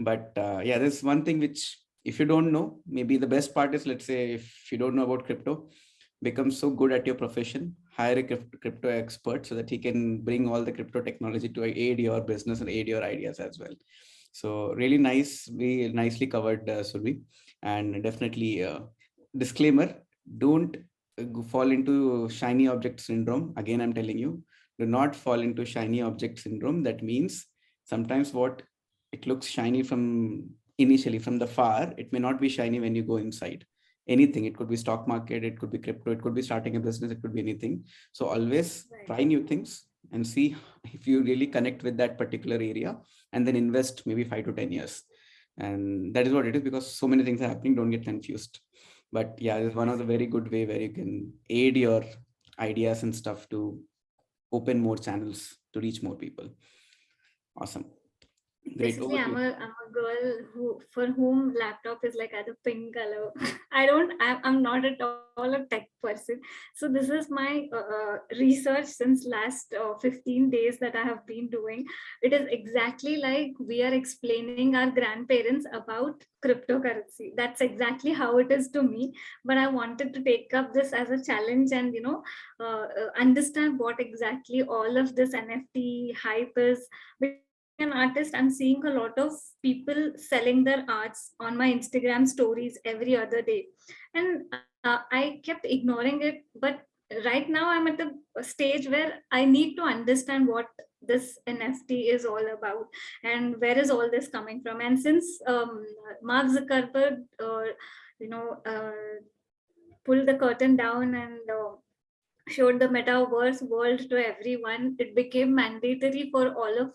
But yeah, there's one thing which if you don't know, maybe the best part is, let's say, if you don't know about crypto, become so good at your profession, hire a crypto expert so that he can bring all the crypto technology to aid your business and aid your ideas as well. So really nice, we nicely covered, Surbhi. And definitely disclaimer, don't fall into shiny object syndrome. Again, I'm telling you, do not fall into shiny object syndrome. That means sometimes what it looks shiny from initially from the far, it may not be shiny when you go inside. Anything, it could be stock market, it could be crypto, it could be starting a business, it could be anything. So always try new things and see if you really connect with that particular area, and then invest maybe 5 to 10 years. And that is what it is, because so many things are happening. Don't get confused. But yeah, it's one of the very good way where you can aid your ideas and stuff to open more channels to reach more people. Awesome. Great. Basically, I'm a girl for whom laptop is like either pink color. I'm not at all a tech person. So this is my research since last 15 days that I have been doing. It is exactly like we are explaining our grandparents about cryptocurrency. That's exactly how it is to me. But I wanted to take up this as a challenge and, understand what exactly all of this NFT hype is. An artist, I'm seeing a lot of people selling their arts on my Instagram stories every other day, and I kept ignoring it. But right now I'm at a stage where I need to understand what this NFT is all about and where is all this coming from. And since Mark Zuckerberg pulled the curtain down and showed the metaverse world to everyone, it became mandatory for all of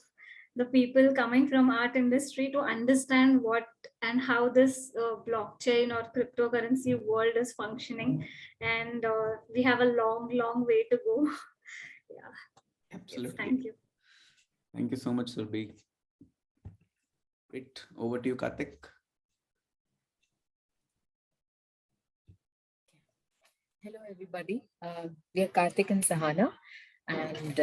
the people coming from art industry to understand what and how this blockchain or cryptocurrency world is functioning. And we have a long way to go. Yeah. Absolutely. Yes, thank you. Thank you so much, Surbhi. Great. Over to you, Karthik. Hello, everybody. We are Karthik and Sahana, and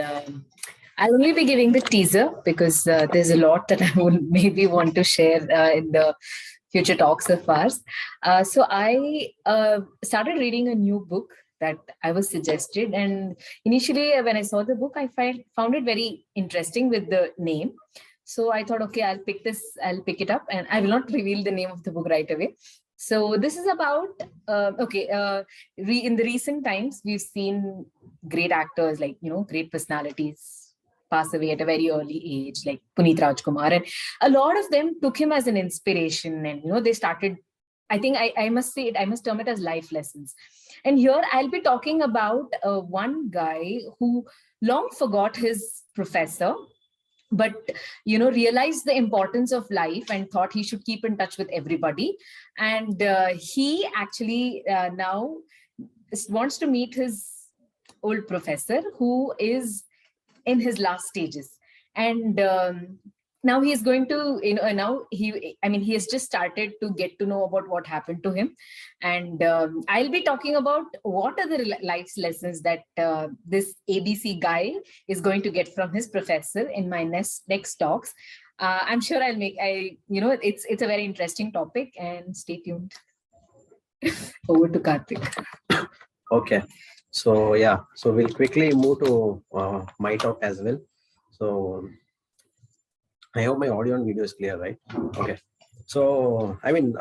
I'll only be giving the teaser because there's a lot that I would maybe want to share in the future talks of ours. So I started reading a new book that I was suggested, and initially when I saw the book, I found it very interesting with the name. So I thought, okay, I'll pick it up, and I will not reveal the name of the book right away. So this is about, in the recent times, we've seen great actors, like, great personalities pass away at a very early age, like Puneet Rajkumar. And a lot of them took him as an inspiration. And, they started, I think I must say it, I must term it as life lessons. And here I'll be talking about one guy who long forgot his professor, but realized the importance of life and thought he should keep in touch with everybody. And he actually now wants to meet his old professor who is in his last stages. And now he is going to, he has just started to get to know about what happened to him. And I'll be talking about what are the life lessons that this ABC guy is going to get from his professor in my next talks. I'm sure it's a very interesting topic, and stay tuned. Over to Karthik. Okay. So yeah, so we'll quickly move to my talk as well. So I hope my audio and video is clear, right? Okay. So, in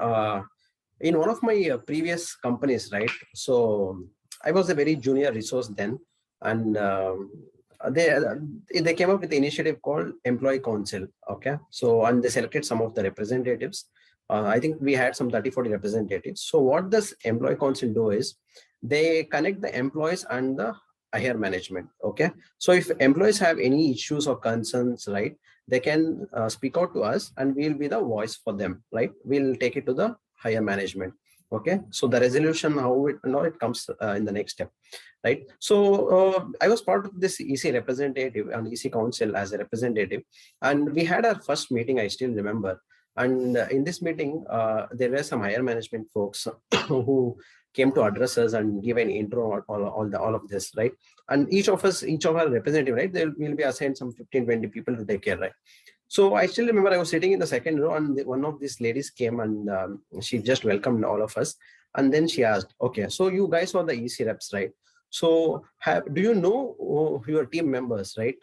one of my previous companies, right? So I was a very junior resource then, and they came up with the initiative called Employee Council. Okay. So, and they selected some of the representatives. I think we had some 30-40 representatives. So what does Employee Council do is they connect the employees and the higher management. Okay. So if employees have any issues or concerns, right, they can speak out to us and we'll be the voice for them, right? We'll take it to the higher management. Okay. So the resolution, how it comes in the next step, right? So I was part of this EC representative and EC council as a representative, and we had our first meeting, I still remember. And in this meeting, there were some higher management folks who came to address us and give an intro on all of this, right? And each of our representative, right, there will be assigned some 15-20 people to take care, right? So I still remember I was sitting in the second row, and one of these ladies came, and she just welcomed all of us. And then she asked, okay, so you guys are the EC reps, right? So do you know your team members, right?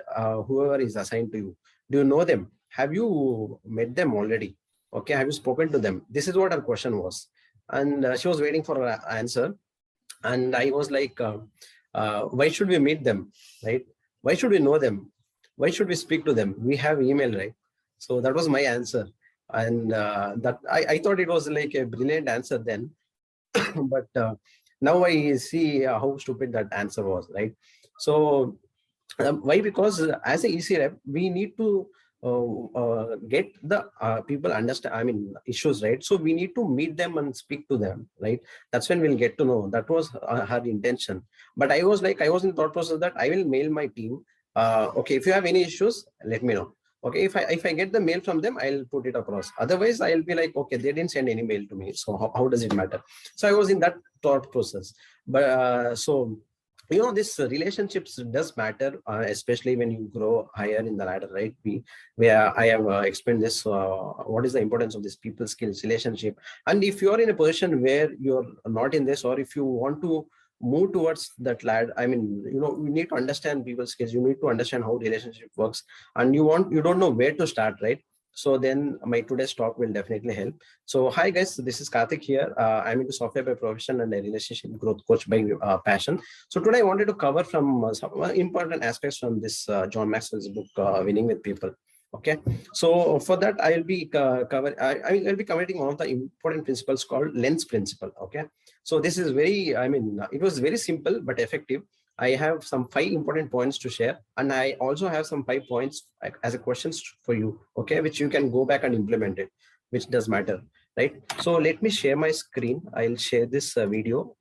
Whoever is assigned to you, do you know them? Have you met them already? Okay, have you spoken to them? This is what her question was. And she was waiting for an answer. And I was like, why should we meet them, right? Why should we know them? Why should we speak to them? We have email, right? So that was my answer. And that I thought it was like a brilliant answer then. But now I see how stupid that answer was, right? So why? Because as a EC rep, we need to get the people understand, I mean, issues, right? So we need to meet them and speak to them, right? That's when we'll get to know. That was her intention. But I was like, I was in thought process that I will mail my team. Okay, if you have any issues, let me know. Okay, if I get the mail from them, I'll put it across. Otherwise, I'll be like, okay, they didn't send any mail to me, so how does it matter? So I was in that thought process. But so this relationships does matter, especially when you grow higher in the ladder, right? Where I have explained this, what is the importance of this people skills relationship. And if you're in a position where you're not in this, or if you want to move towards that ladder, I mean, you need to understand people skills, you need to understand how relationship works, and you don't know where to start, right? So then my today's talk will definitely help. So hi guys, this is Karthik here. I'm into software by profession and a relationship growth coach by passion. So today I wanted to cover from some important aspects from this John Maxwell's book, Winning with People. Okay, so for that I'll be I'll be covering one of the important principles called lens principle. Okay, so this is it was very simple but effective. I have some 5 important points to share, and I also have some 5 points as a questions for you, okay, which you can go back and implement it, which does matter, right? So let me share my screen. I'll share this video.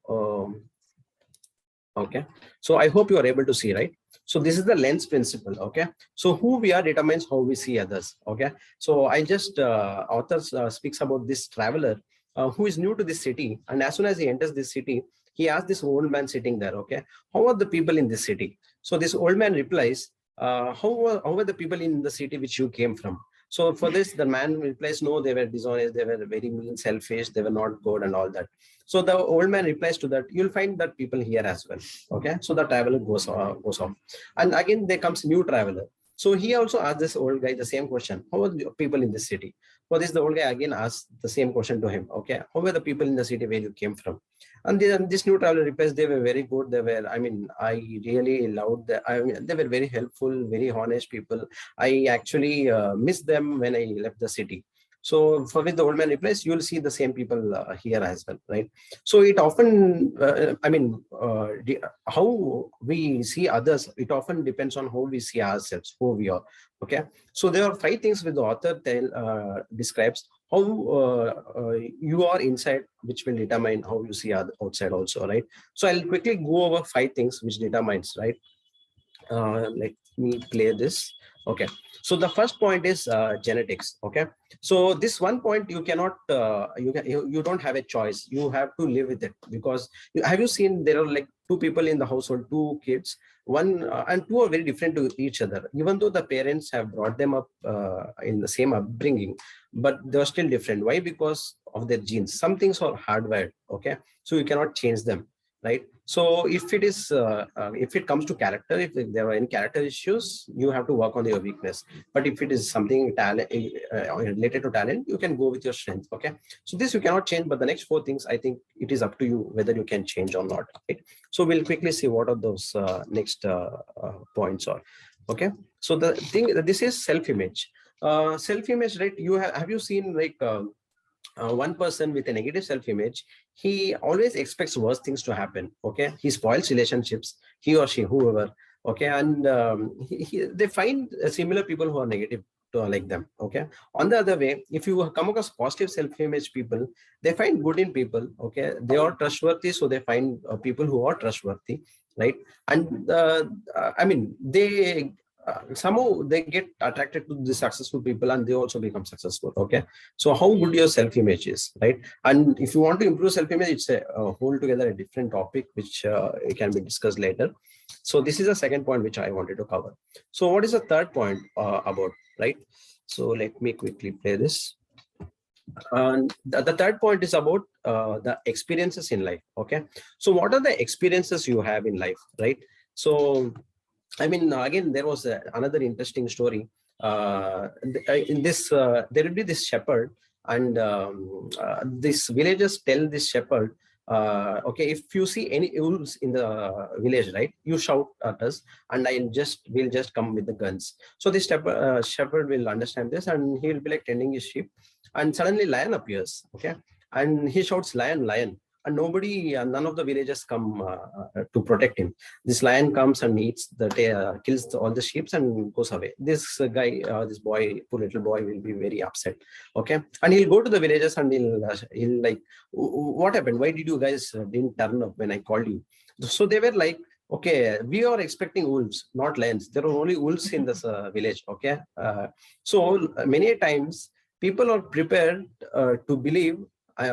Okay, so I hope you are able to see, right? So this is the lens principle. Okay, so who we are determines how we see others. Okay, so I just author speaks about this traveler who is new to this city, and as soon as he enters this city, he asks this old man sitting there, okay, how are the people in this city? So this old man replies, how are the people in the city which you came from? So for this, the man replies, no, they were dishonest, they were very mean, selfish, they were not good and all that. So the old man replies to that, you'll find that people here as well. Okay, so the traveler goes off. And again, there comes new traveler. So he also asks this old guy the same question, how are the people in this city? For this, the old guy again asks the same question to him. Okay, how were the people in the city where you came from? And then this new traveler replies, they were very good. They were, I really loved them. They were very helpful, very honest people. I actually missed them when I left the city. So for which the old man replies, you'll see the same people here as well, right? So it often, how we see others, it often depends on how we see ourselves, who we are. Okay, so there are 5 things which the author describes how you are inside, which will determine how you see outside also, right? So I'll quickly go over 5 things which determines, right? Let me play this. Okay, so the first point is genetics. Okay, so this one point you cannot you don't have a choice, you have to live with it, because have you seen there are like 2 people in the household, 2 kids, one and 2 are very different to each other, even though the parents have brought them up in the same upbringing, but they're still different. Why? Because of their genes. Some things are hardwired. Okay, so you cannot change them, right? So if it comes to character, if there are any character issues, you have to work on your weakness. But if it is something related to talent, you can go with your strength. Okay, so this you cannot change, but the next 4 things, I think it is up to you whether you can change or not, right? So we'll quickly see what are those next points are. Okay, so the thing, this is self-image. Self-image, right? Have you seen like one person with a negative self-image, he always expects worse things to happen. Okay, he spoils relationships, he or she, whoever. Okay, and they find similar people who are negative to like them. Okay, on the other way, if you come across positive self-image people, they find good in people. Okay, they are trustworthy, so they find people who are trustworthy, right? And they somehow they get attracted to the successful people, and they also become successful. Okay, so how good your self-image is, right? And if you want to improve self-image, it's a whole together a different topic, which can be discussed later. So this is the second point which I wanted to cover. So what is the third point about, right? So let me quickly play this. And the third point is about the experiences in life. Okay, so what are the experiences you have in life, right? So I mean, again, there was another interesting story. In this, there will be this shepherd, and these villagers tell this shepherd, okay, if you see any wolves in the village, right, you shout at us, and we'll just come with the guns. So this shepherd will understand this, and he will be like tending his sheep, and suddenly lion appears, okay, and he shouts, lion, lion, and none of the villagers come to protect him. This lion comes and eats kills all the sheep and goes away. This guy, this boy, poor little boy, will be very upset. Okay, and he'll go to the villagers and he'll like, what happened? Why did you guys didn't turn up when I called you? So they were like, okay, we are expecting wolves, not lions. There are only wolves in this village. Okay, so many times people are prepared to believe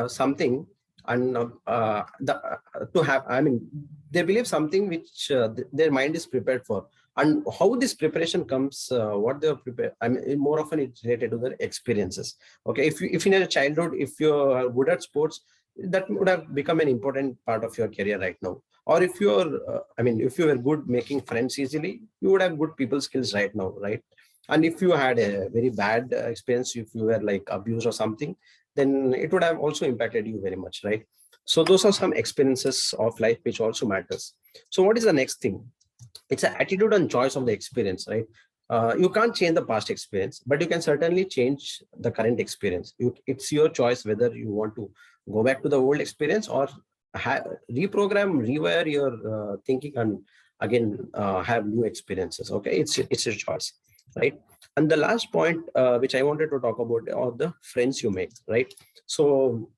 something, and to have, I mean, they believe something which their mind is prepared for. And how this preparation comes, what they are prepared, I mean, more often it's related to their experiences. Okay, if in your childhood, if you are good at sports, that would have become an important part of your career right now. Or if you're I mean, if you were good making friends easily, you would have good people skills right now, right? And if you had a very bad experience, if you were like abused or something, then it would have also impacted you very much, right? So those are some experiences of life which also matters. So what is the next thing? It's an attitude and choice of the experience, right? You can't change the past experience, but you can certainly change the current experience. It's your choice whether you want to go back to the old experience or reprogram, rewire your thinking, and again have new experiences. Okay, it's your choice, right? And the last point which I wanted to talk about are the friends you make, right? So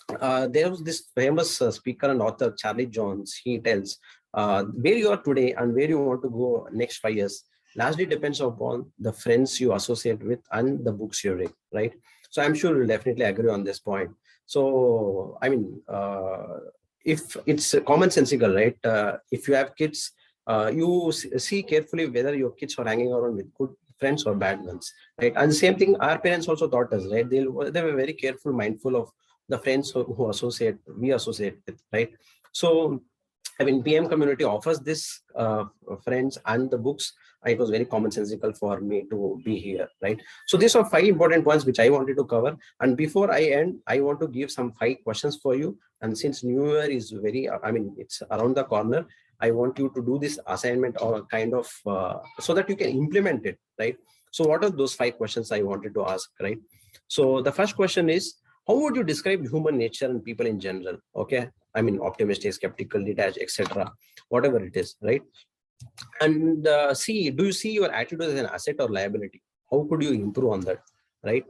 there was this famous speaker and author, Charlie Jones. He tells, where you are today and where you want to go next 5 years largely depends upon the friends you associate with and the books you read, right? So I'm sure you'll definitely agree on this point. So I mean, if it's commonsensical, right? If you have kids, you see carefully whether your kids are hanging around with good friends or bad ones, right? And the same thing our parents also taught us, right? They were very careful, mindful of the friends who we associate with, right? So I mean, PM community offers this friends and the books. It was very commonsensical for me to be here, right? So these are 5 important points which I wanted to cover. And before I end, I want to give some 5 questions for you. And since New Year is very, I mean, it's around the corner, I want you to do this assignment or kind of so that you can implement it, right? So what are those 5 questions I wanted to ask, right? So the first question is, how would you describe human nature and people in general? Okay, I mean, optimistic, skeptical, detached, etc., whatever it is, right? And do you see your attitude as an asset or liability? How could you improve on that, right?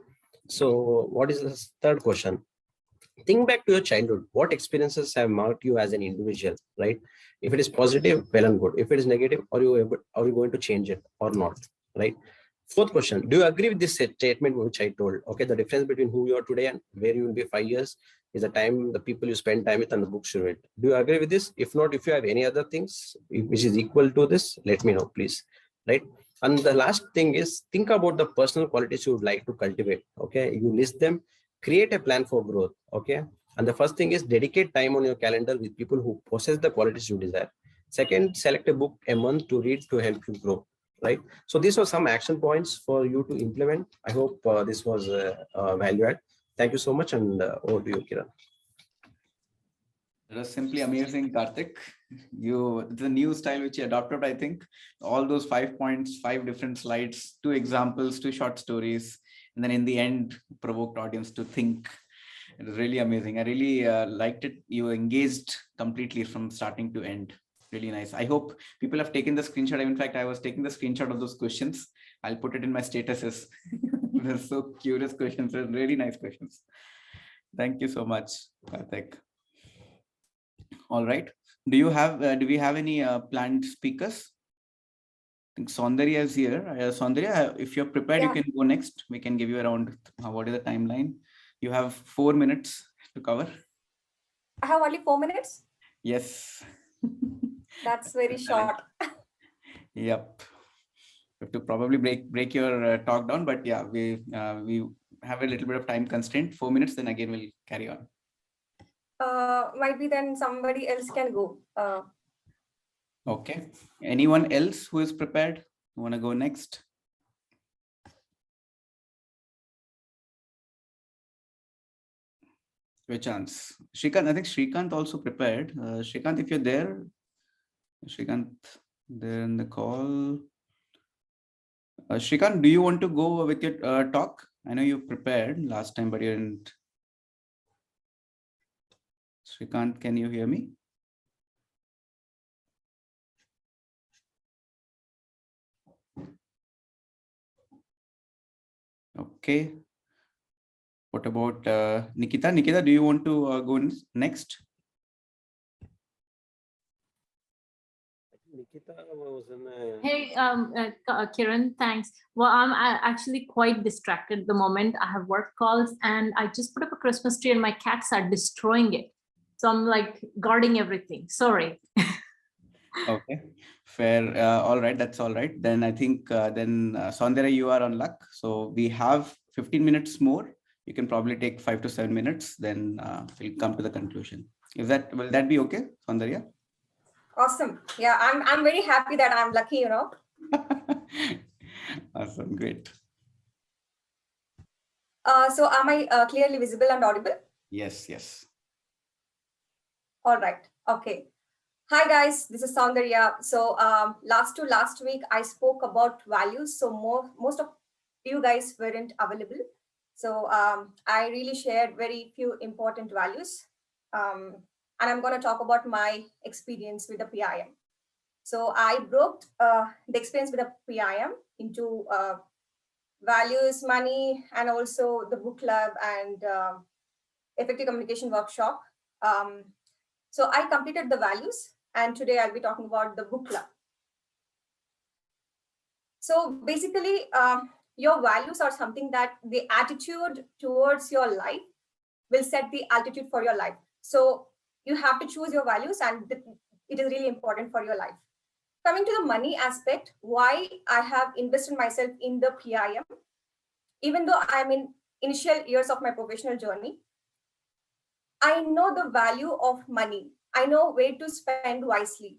So what is the third question? Think back to your childhood. What experiences have marked you as an individual, right? If it is positive, well and good. If it is negative, are you going to change it or not, right? Fourth question, do you agree with this statement which I told? Okay, the difference between who you are today and where you will be 5 years is the time, the people you spend time with, and the books you read. Do you agree with this? If not, if you have any other things which is equal to this, let me know, please, right? And the last thing is, think about the personal qualities you would like to cultivate. Okay, you list them, create a plan for growth. Okay, and the first thing is dedicate time on your calendar with people who possess the qualities you desire. Second, select a book a month to read to help you grow, right? So these are some action points for you to implement. I hope this was value add. Thank you so much, and over to you, Kiran. It was simply amazing, Karthik. The new style which you adopted, I think. All those 5 points, 5 different slides, 2 examples, 2 short stories, and then in the end, provoked audience to think. It was really amazing. I really liked it. You engaged completely from starting to end. Really nice. I hope people have taken the screenshot. In fact, I was taking the screenshot of those questions. I'll put it in my statuses. They're so curious questions. They're really nice questions. Thank you so much, Karthik. All right. Do we have any planned speakers? I think Soundarya is here. Soundarya, if you're prepared, you can go next. We can give you around, what is the timeline? You have 4 minutes to cover. I have only 4 minutes? Yes. That's very short. Yep. have to probably break your talk down, but yeah, we have a little bit of time constraint, 4 minutes, then again we'll carry on. Might be then somebody else can go. Okay. Anyone else who is prepared? Want to go next? Your chance. Shrikant, I think Shrikant also prepared. Shrikant, if you're there, Shrikant, there in the call. Shrikant, do you want to go with your talk? I know you prepared last time, but you didn't. Shrikant, can you hear me? Okay. What about Nikita? Nikita, do you want to go next? Nikita was in Hey, Kiran, thanks. Well, I'm actually quite distracted at the moment. I have work calls and I just put up a Christmas tree and my cats are destroying it. So I'm like guarding everything. Sorry. Okay, fair. All right, that's all right. Then I think Soundarya, you are on luck. So we have 15 minutes more. You can probably take 5 to 7 minutes. Then we'll come to the conclusion. Will that be okay, Soundarya? Awesome. Yeah, I'm very happy that I'm lucky, you know. Awesome, great. So am I clearly visible and audible? Yes, yes. All right. Okay. Hi guys, this is Soundarya. So last week I spoke about values. So most of you guys weren't available. So I really shared very few important values. And I'm going to talk about my experience with the PIM. So I broke the experience with the PIM into values, money, and also the book club and effective communication workshop. So I completed the values, and today I'll be talking about the book club. So basically, your values are something that the attitude towards your life will set the altitude for your life. So you have to choose your values, and it is really important for your life. Coming to the money aspect, why I have invested myself in the PIM, even though I'm in initial years of my professional journey, I know the value of money. I know where to spend wisely.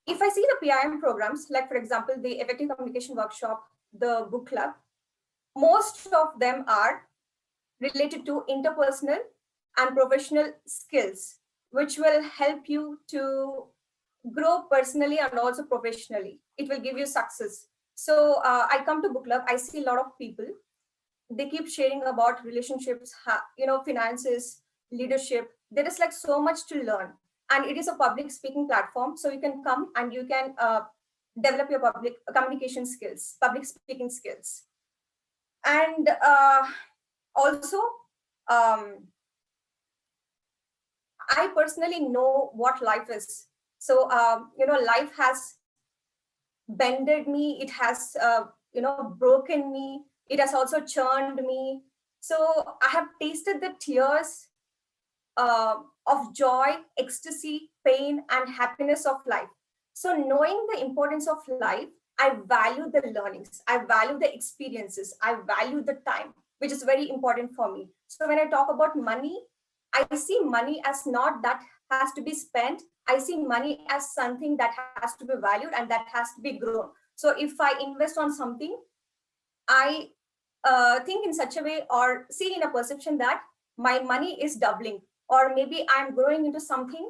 If I see the PIM programs, like for example, the effective communication workshop, the book club, most of them are related to interpersonal and professional skills, which will help you to grow personally and also professionally. It will give you success. So I come to book club, I see a lot of people, they keep sharing about relationships, finances, leadership. There is like so much to learn, and it is a public speaking platform. So you can come and you can develop your public communication skills, public speaking skills. And also, I personally know what life is. So, life has bended me. It has, broken me. It has also churned me. So I have tasted the tears of joy, ecstasy, pain, and happiness of life. So knowing the importance of life, I value the learnings. I value the experiences. I value the time, which is very important for me. So when I talk about money, I see money as not that has to be spent. I see money as something that has to be valued and that has to be grown. So if I invest on something, I think in such a way or see in a perception that my money is doubling, or maybe I'm growing into something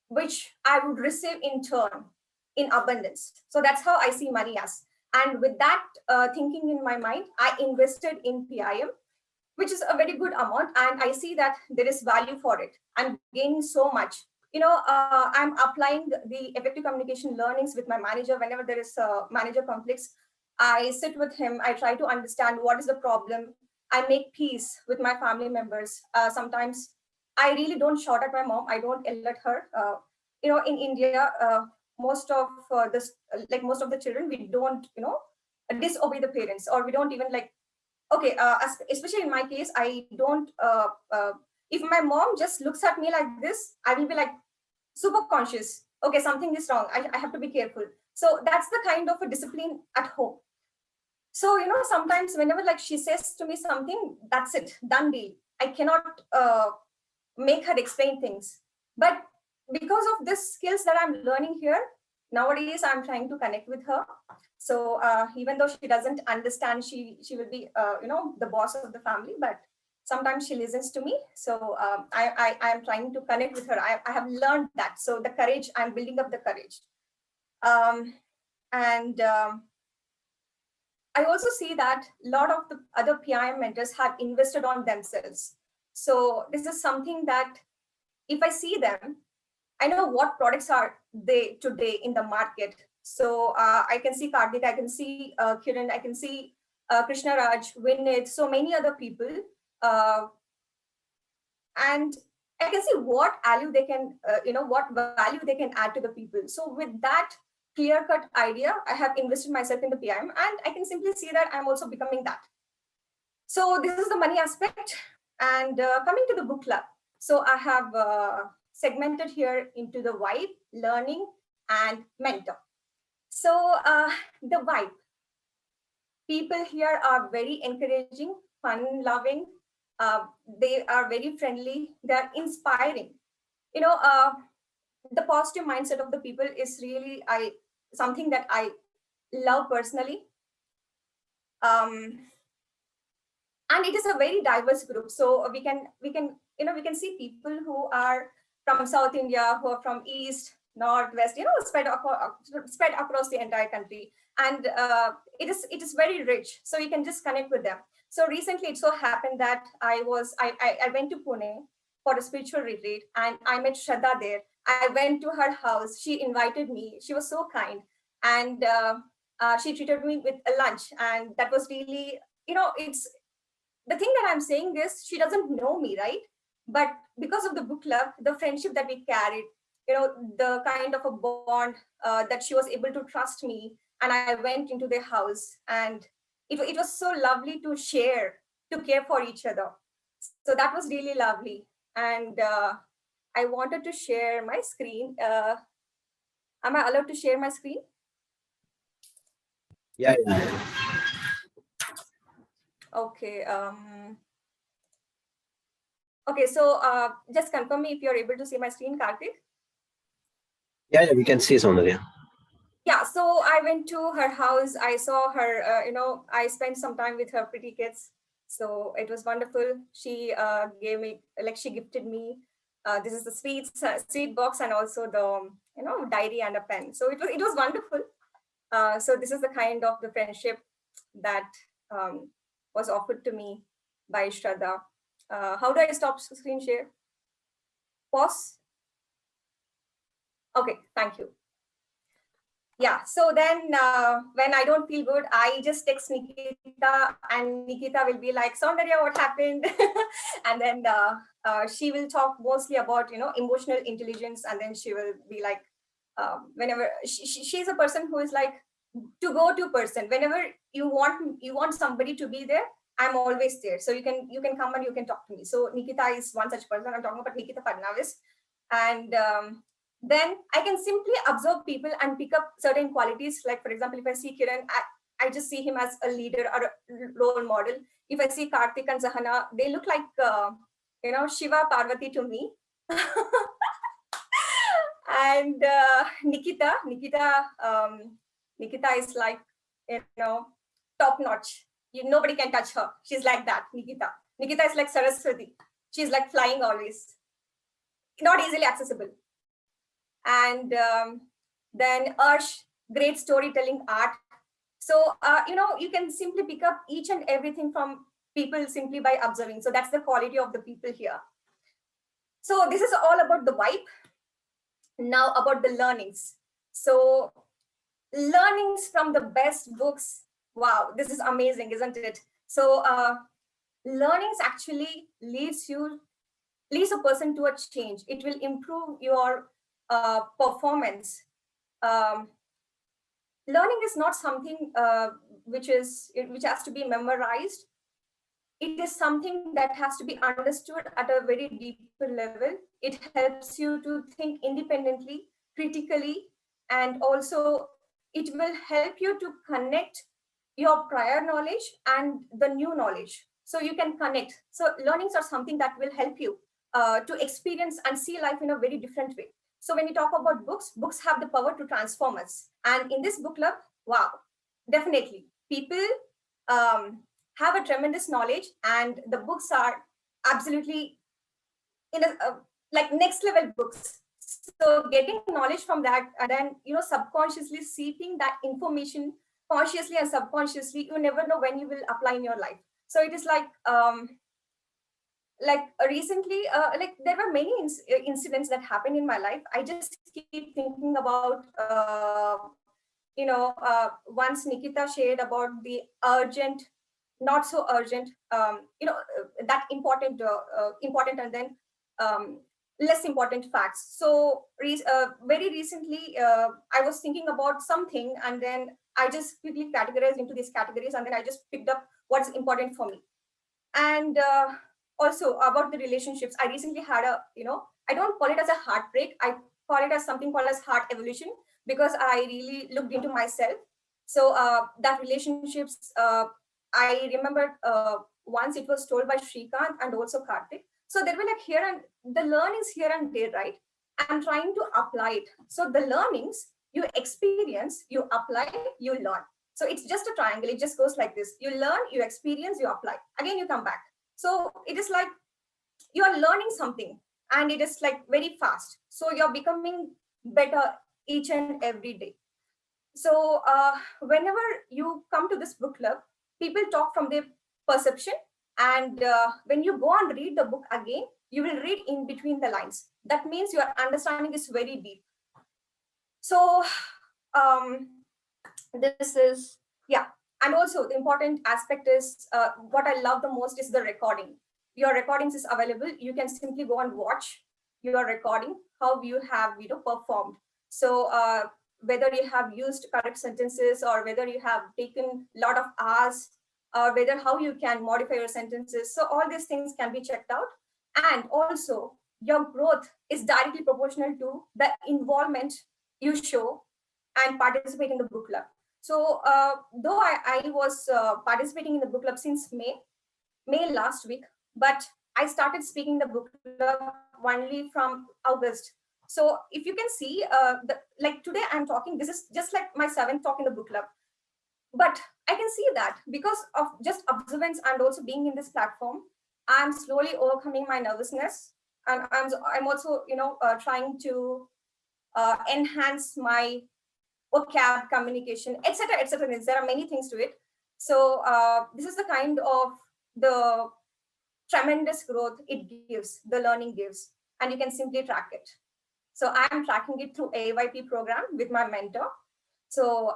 which I would receive in turn in abundance. So that's how I see money as. And with that thinking in my mind, I invested in PIM, which is a very good amount. And I see that there is value for it. I'm gaining so much. I'm applying the effective communication learnings with my manager. Whenever there is manager conflicts, I sit with him. I try to understand what is the problem. I make peace with my family members. Sometimes I really don't shout at my mom. I don't yell at her. In India, most of most of the children, we don't, disobey the parents, or we don't even okay, especially in my case, I don't, if my mom just looks at me like this, I will be like super conscious. Okay, something is wrong. I have to be careful. So that's the kind of a discipline at home. So, sometimes whenever like she says to me something, that's it, done deal. I cannot make her explain things. But because of this skills that I'm learning here, nowadays I'm trying to connect with her. So even though she doesn't understand, she will be, the boss of the family, but sometimes she listens to me. So I am trying to connect with her. I have learned that. So the courage, I'm building up the courage. I also see that a lot of the other PIM mentors have invested on themselves. So this is something that if I see them, I know what products are they today in the market. So I can see Karthik, I can see Kiran, I can see Krishna Raj, Vinit, so many other people. And I can see what value they can, what value they can add to the people. So with that clear-cut idea, I have invested myself in the PIM, and I can simply see that I'm also becoming that. So this is the money aspect. And coming to the book club. So I have segmented here into the vibe, learning, and mentor. So the vibe. People here are very encouraging, fun-loving. They are very friendly. They're inspiring. The positive mindset of the people is really something that I love personally. And it is a very diverse group. So we can see people who are from South India, who are from East, North, West, spread across the entire country. And it is very rich. So you can just connect with them. So recently it so happened that I went to Pune for a spiritual retreat, and I met Shraddha there. I went to her house. She invited me. She was so kind. And she treated me with a lunch. And that was really, it's the thing that I'm saying this, she doesn't know me, right? But because of the book club, the friendship that we carried, the kind of a bond that she was able to trust me. And I went into their house, and it was so lovely to share, to care for each other. So that was really lovely. And I wanted to share my screen. Am I allowed to share my screen? Yeah. Okay. Okay, so just confirm me if you're able to see my screen, Karthik. Yeah, we can see Soundarya. Yeah, so I went to her house. I saw her, I spent some time with her pretty kids. So it was wonderful. She gave me, she gifted me. This is the sweet box, and also the, diary and a pen. So it was wonderful. So this is the kind of the friendship that was offered to me by Shraddha. How do I stop screen share? Pause. Okay, thank you. Yeah, so then when I don't feel good, I just text Nikita, and Nikita will be like, Soundarya, what happened? And then she will talk mostly about, emotional intelligence. And then she will be like, whenever she's a person who is like to go-to person. Whenever you want somebody to be there, I'm always there. So you can come and you can talk to me. So Nikita is one such person. I'm talking about Nikita Fadnavis. And then I can simply observe people and pick up certain qualities. Like, for example, if I see Kiran, I just see him as a leader or a role model. If I see Karthik and Zahana, they look like, Shiva Parvati to me. And Nikita is like, top notch. Nobody can touch her. She's like that, Nikita. Nikita is like Saraswati. She's like flying always. Not easily accessible. And then Arsh, great storytelling art. So, you can simply pick up each and everything from people simply by observing. So that's the quality of the people here. So this is all about the vibe. Now about the learnings. So learnings from the best books. Wow, this is amazing, isn't it? So learnings actually leads a person to a change. It will improve your performance. Learning is not something which has to be memorized. It is something that has to be understood at a very deeper level. It helps you to think independently, critically, and also it will help you to connect your prior knowledge and the new knowledge. So you can connect. So learnings are something that will help you to experience and see life in a very different way. So when you talk about books, books have the power to transform us. And in this book club, wow, definitely people have a tremendous knowledge, and the books are absolutely in a like next level books. So getting knowledge from that, and then subconsciously seeking that information consciously and subconsciously, you never know when you will apply in your life. So it is like recently, like there were many incidents that happened in my life. I just keep thinking about once Nikita shared about the urgent, not so urgent, that important and then less important facts. So very recently, I was thinking about something, and then I just quickly categorized into these categories, and then I just picked up what's important for me. And also about the relationships, I recently had I don't call it as a heartbreak, I call it as something called as heart evolution, because I really looked into myself. So that relationships, I remember once it was told by Shrikant and also Karthik. So there were like here and the learnings here and there, right? I'm trying to apply it. So the learnings you experience, you apply, you learn. So it's just a triangle. It just goes like this. You learn, you experience, you apply. Again, you come back. So it is like you are learning something, and it is like very fast. So you're becoming better each and every day. So whenever you come to this book club, people talk from their perception. And when you go and read the book again, you will read in between the lines. That means your understanding is very deep. So this is, yeah. And also the important aspect is what I love the most is the recording. Your recordings is available. You can simply go and watch your recording, how you have performed. So whether you have used correct sentences, or whether you have taken a lot of hours, or whether how you can modify your sentences. So all these things can be checked out. And also your growth is directly proportional to the involvement you show and participate in the book club. So though I was participating in the book club since May last week, but I started speaking the book club only from August. So if you can see, like today I'm talking, this is just like my 7th talk in the book club. But I can see that because of just observance and also being in this platform, I'm slowly overcoming my nervousness. And I'm also, trying to enhance my vocab, communication, etc., etc. There are many things to it. So this is the kind of the tremendous growth it gives, the learning gives, and you can simply track it. So I'm tracking it through AYP program with my mentor. So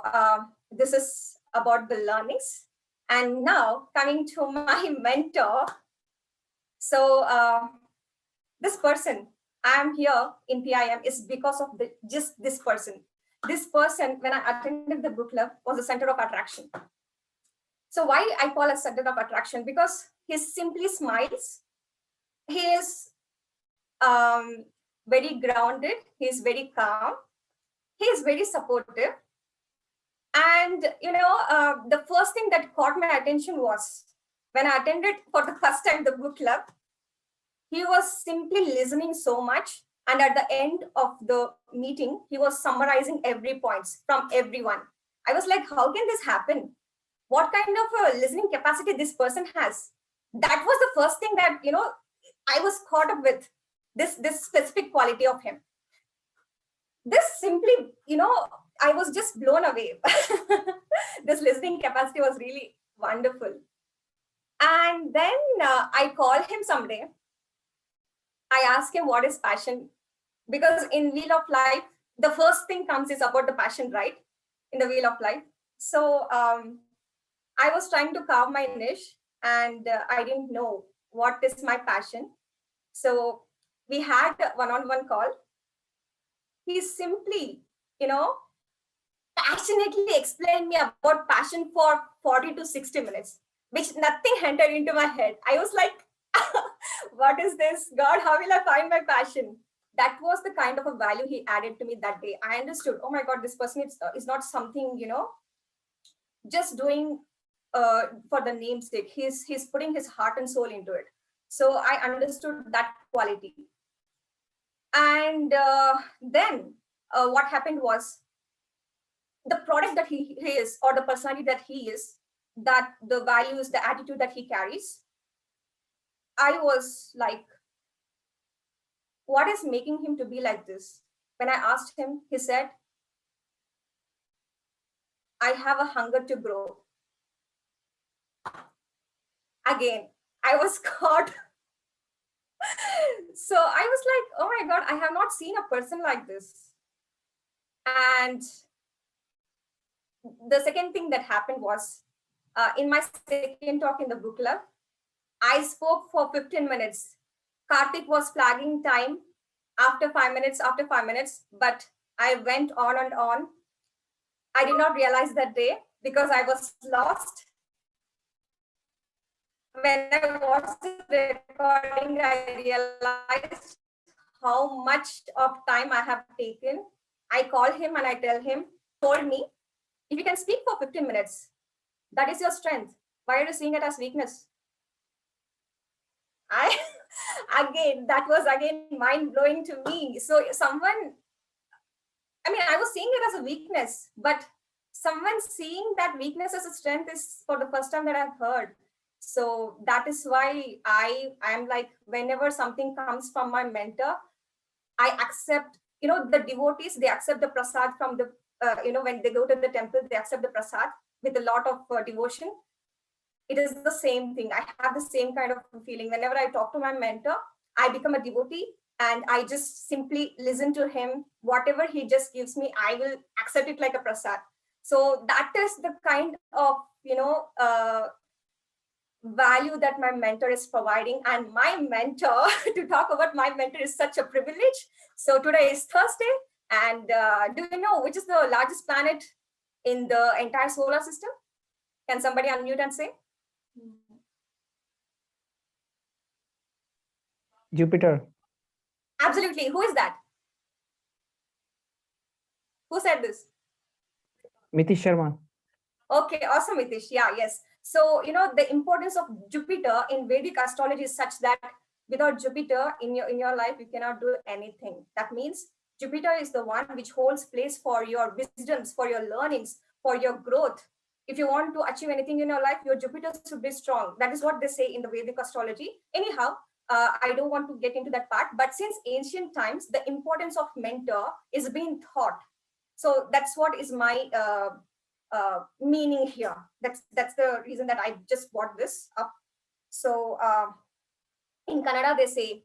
this is about the learnings. And now coming to my mentor. So this person, I'm here in PIM is because of just this person. This person, when I attended the book club, was a center of attraction. So why I call a center of attraction? Because he simply smiles. He is very grounded. He is very calm. He is very supportive. And, the first thing that caught my attention was when I attended for the first time the book club, he was simply listening so much. And at the end of the meeting, he was summarizing every points from everyone. I was like, how can this happen? What kind of a listening capacity this person has? That was the first thing that, I was caught up with this specific quality of him. This simply, I was just blown away. This listening capacity was really wonderful. And then I called him someday. I asked him what is passion, because in Wheel of Life, the first thing comes is about the passion, right? In the Wheel of Life. So I was trying to carve my niche, and I didn't know what is my passion. So we had a one-on-one call. He simply, passionately explained me about passion for 40 to 60 minutes, which nothing entered into my head. I was like, what is this? God, how will I find my passion? that was the kind of a value he added to me that day. I understood, oh my God, this person is not something, just doing for the namesake. He's putting his heart and soul into it. So I understood that quality. And then what happened was, the product that he is, or the personality that he is, that the values, the attitude that he carries, I was like, what is making him to be like this? When I asked him, he said, I have a hunger to grow. Again, I was caught. So I was like, oh my God, I have not seen a person like this. And the second thing that happened was, in my second talk in the book club, I spoke for 15 minutes. Karthik was flagging time after 5 minutes, but I went on and on. I did not realize that day because I was lost. When I watched the recording, I realized how much of time I have taken. I call him and I tell him, told me, if you can speak for 15 minutes, that is your strength. Why are you seeing it as weakness? That was mind blowing to me. So I was seeing it as a weakness, but someone seeing that weakness as a strength is for the first time that I've heard. So that is why I'm like, whenever something comes from my mentor, I accept, the devotees, they accept the prasad from the, when they go to the temple, they accept the prasad with a lot of devotion. It is the same thing. I have the same kind of feeling. Whenever I talk to my mentor, I become a devotee and I just simply listen to him. Whatever he just gives me, I will accept it like a prasad. So that is the kind of, value that my mentor is providing. And my mentor, to talk about my mentor is such a privilege. So today is Thursday. And do you know which is the largest planet in the entire solar system? Can somebody unmute and say? Jupiter. Absolutely. Who is that? Who said this? Mitish Sharma. Okay, awesome, Mitish. Yeah, yes. So, the importance of Jupiter in Vedic astrology is such that without Jupiter in your life, you cannot do anything. That means Jupiter is the one which holds place for your wisdoms, for your learnings, for your growth. If you want to achieve anything in your life, your Jupiter should be strong. That is what they say in the Vedic astrology. Anyhow, I don't want to get into that part, but since ancient times, the importance of mentor is being taught. So that's what is my meaning here. That's the reason that I just brought this up. So in Kannada, they say,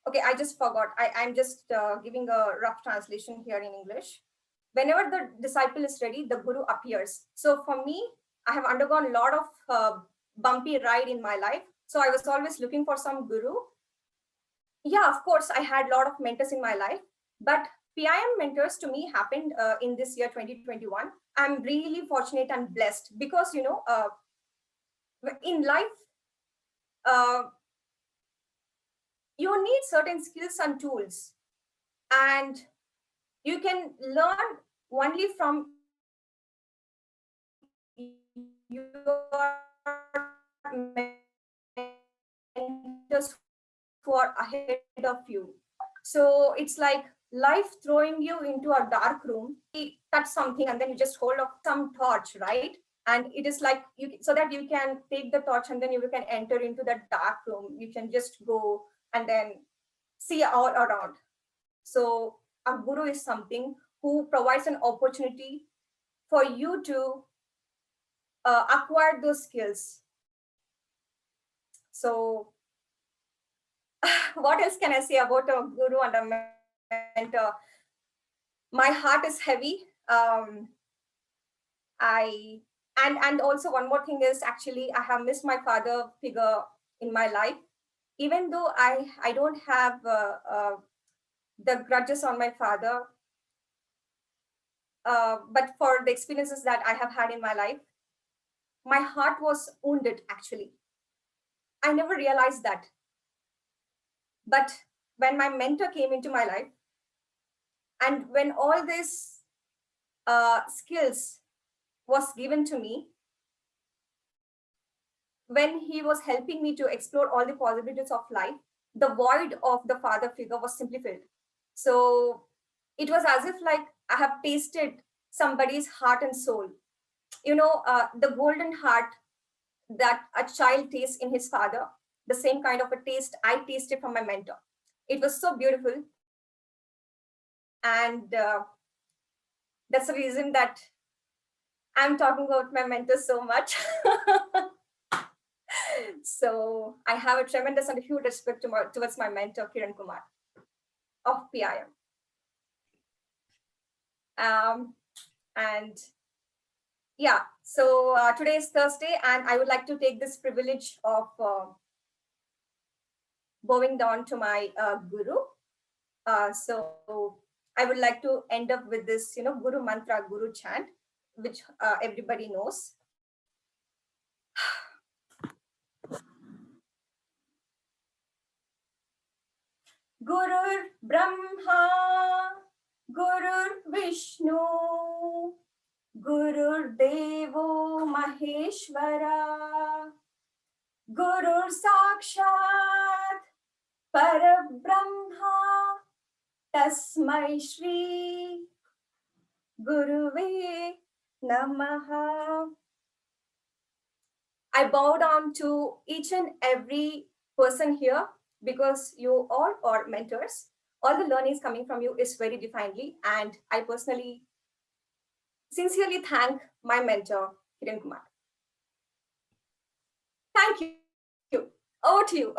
okay, I just forgot. I'm just giving a rough translation here in English. Whenever the disciple is ready, the guru appears. So for me, I have undergone a lot of bumpy ride in my life. So I was always looking for some guru. Yeah, of course, I had a lot of mentors in my life, but PIM mentors to me happened in this year, 2021. I'm really fortunate and blessed because, in life, you need certain skills and tools, and you can learn only from your mentors who are ahead of you. So it's like life throwing you into a dark room. You touch something and then you just hold up some torch, right? And it is like so that you can take the torch and then you can enter into that dark room. You can just go and then see all around. So a guru is something who provides an opportunity for you to acquire those skills. So what else can I say about a guru and a mentor? My heart is heavy. And also one more thing is actually I have missed my father figure in my life. Even though I don't have the grudges on my father, but for the experiences that I have had in my life, my heart was wounded actually. I never realized that. But when my mentor came into my life, and when all these skills was given to me, when he was helping me to explore all the possibilities of life, the void of the father figure was simply filled. So it was as if like I have tasted somebody's heart and soul. The golden heart that a child tastes in his father, the same kind of a taste I tasted from my mentor. It was so beautiful. And that's the reason that I'm talking about my mentor so much. So I have a tremendous and huge respect towards my mentor, Kiran Kumar of PIM. And yeah, so today is Thursday, and I would like to take this privilege of bowing down to my guru. So I would like to end up with this, Guru Mantra, Guru chant, which everybody knows. Gurur Brahma, Gurur Vishnu, Gurur Devo Maheshwara, Gurur Sakshat Parabrahma, Tasmai Shri Guruve Namaha. I bow down to each and every person here, because you all are mentors. All the learnings coming from you is very divinely, and I personally sincerely thank my mentor, Kiran Kumar. Thank you. Over to you.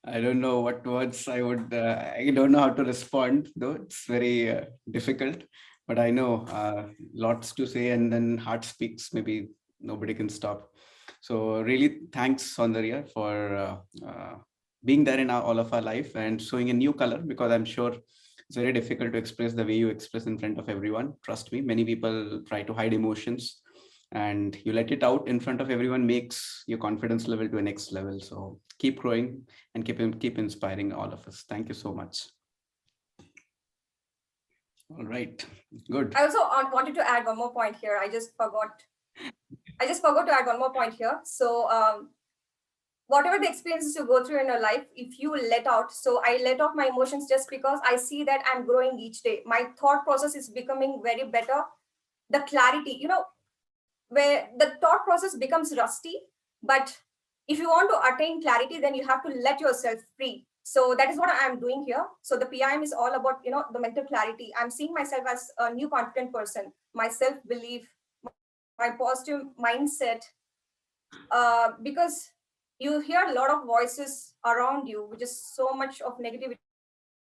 I don't know what words I would, I don't know how to respond, though it's very difficult, but I know lots to say, and then heart speaks, maybe nobody can stop. So really thanks, Soundarya, for being there in all of our life and showing a new color, because I'm sure it's very difficult to express the way you express in front of everyone. Trust me, many people try to hide emotions, and you let it out in front of everyone makes your confidence level to a next level. So keep growing and keep inspiring all of us. Thank you so much. All right, good. I also wanted to add one more point here. I just forgot to add one more point here. So whatever the experiences you go through in your life, if you let out, so I let out my emotions just because I see that I'm growing each day. My thought process is becoming very better. The clarity, where the thought process becomes rusty, but if you want to attain clarity, then you have to let yourself free. So that is what I'm doing here. So the PIM is all about, the mental clarity. I'm seeing myself as a new confident person, my self-belief, my positive mindset, because you hear a lot of voices around you, which is so much of negativity,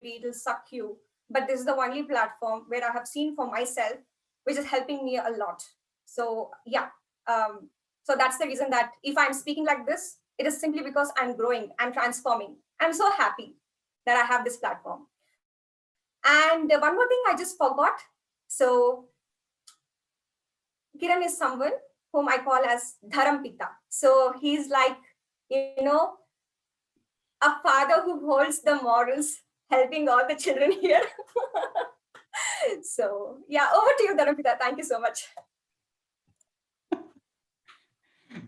it'll suck you. But this is the only platform where I have seen for myself, which is helping me a lot. So yeah, so that's the reason that if I'm speaking like this, it is simply because I'm growing, I'm transforming. I'm so happy that I have this platform. And one more thing I just forgot. So Kiran is someone whom I call as Dharam Pita. So he's like, a father who holds the morals, helping all the children here. So yeah, over to you, Dharam Pita. Thank you so much.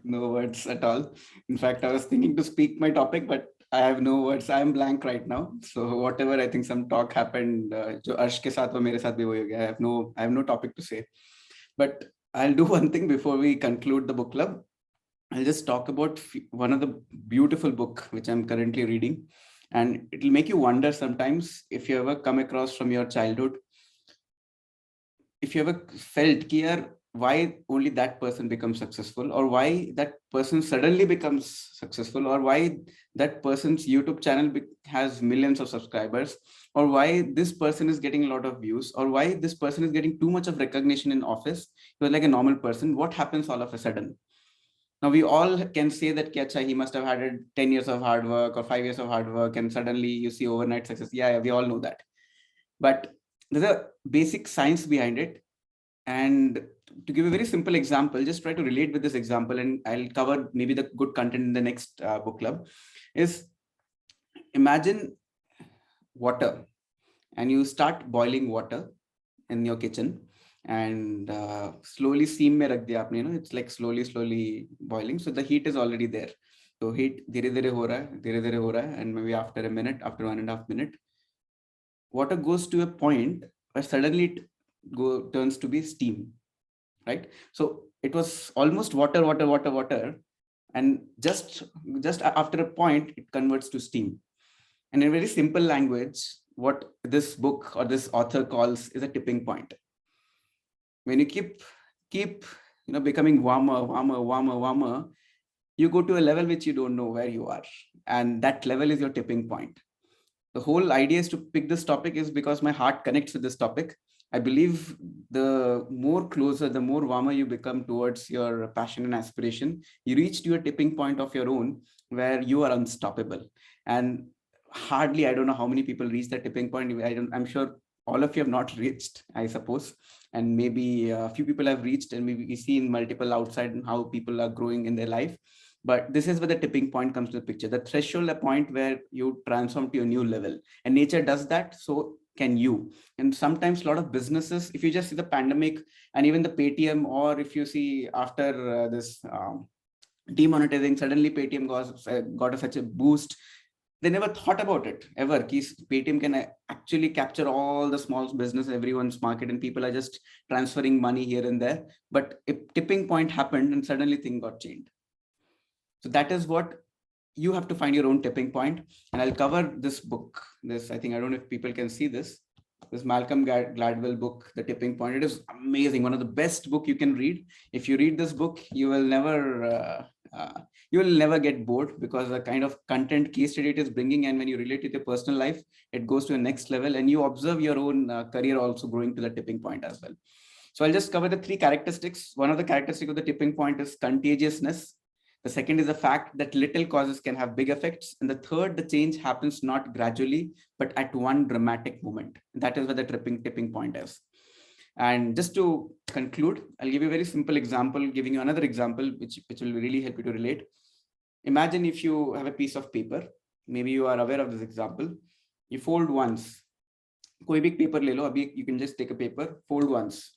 No words at all. In fact, I was thinking to speak my topic, but I have no words. I'm blank right now. So whatever, I think some talk happened. Jo Arsh ke saath, wo mere saath bhi wohi ho gaya. I have no topic to say. But I'll do one thing before we conclude the book club. I'll just talk about one of the beautiful book which I'm currently reading, and it'll make you wonder sometimes if you ever come across from your childhood, if you ever felt here why only that person becomes successful, or why that person suddenly becomes successful, or why that person's YouTube channel has millions of subscribers, or why this person is getting a lot of views, or why this person is getting too much of recognition in office. He was like a normal person. What happens all of a sudden? Now we all can say that he must have had 10 years of hard work or 5 years of hard work, and suddenly you see overnight success. Yeah, we all know that. But there's a basic science behind it. And to give a very simple example, just try to relate with this example, and I'll cover maybe the good content in the next book club, is imagine water, and you start boiling water in your kitchen, and slowly steam mein rakh diya aapne, it's like slowly boiling. So the heat is already there. So heat dheere dheere ho raha hai, and maybe after a minute, after 1.5 minutes, water goes to a point where suddenly it turns to be steam, right? So it was almost water, and just after a point, it converts to steam. And in a very simple language, what this book or this author calls is a tipping point. When you keep becoming warmer, you go to a level which you don't know where you are, and that level is your tipping point. The whole idea is to pick this topic is because my heart connects with this topic. I believe the more closer, the more warmer you become towards your passion and aspiration, you reach to a tipping point of your own where you are unstoppable. And hardly, I don't know how many people reach that tipping point. I'm sure all of you have not reached, I suppose. And maybe a few people have reached, and maybe we see in multiple outside and how people are growing in their life. But this is where the tipping point comes to the picture, the threshold, a point where you transform to a new level. And nature does that, so can you. And sometimes a lot of businesses, if you just see the pandemic and even the Paytm, or if you see after this demonetizing, suddenly Paytm got such a boost. They never thought about it ever. Paytm can actually capture all the small business, everyone's market, and people are just transferring money here and there. But a tipping point happened and suddenly things got changed. So that is what you have to find your own tipping point. And I'll cover this book. I think, I don't know if people can see this Malcolm Gladwell book, The Tipping Point. It is amazing. One of the best book you can read. If you read this book, you will never get bored, because the kind of content case study it is bringing, and when you relate it to your personal life, it goes to a next level, and you observe your own career also growing to the tipping point as well. So I'll just cover the 3 characteristics. One of the characteristics of the tipping point is contagiousness. The second is the fact that little causes can have big effects. And the third, the change happens not gradually, but at one dramatic moment. That is where the tipping point is. And just to conclude, I'll give you a very simple example, giving you another example, which will really help you to relate. Imagine if you have a piece of paper. Maybe you are aware of this example. You fold once. Koi big paper le lo. Abhi you can just take a paper, fold once,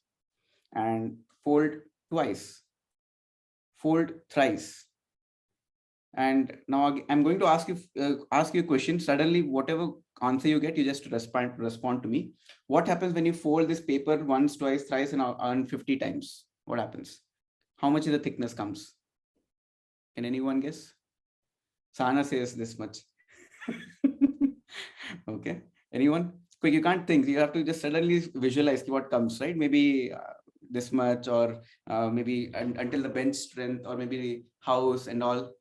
and fold twice, fold thrice. And now I'm going to ask you a question. Suddenly, whatever answer you get, you just respond to me. What happens when you fold this paper once, twice, thrice, and 50 times? What happens? How much is the thickness comes? Can anyone guess? Sana says this much. Okay. Anyone? Quick, you can't think. You have to just suddenly visualize what comes, right? Maybe this much, or maybe until the bench strength, or maybe the house and all.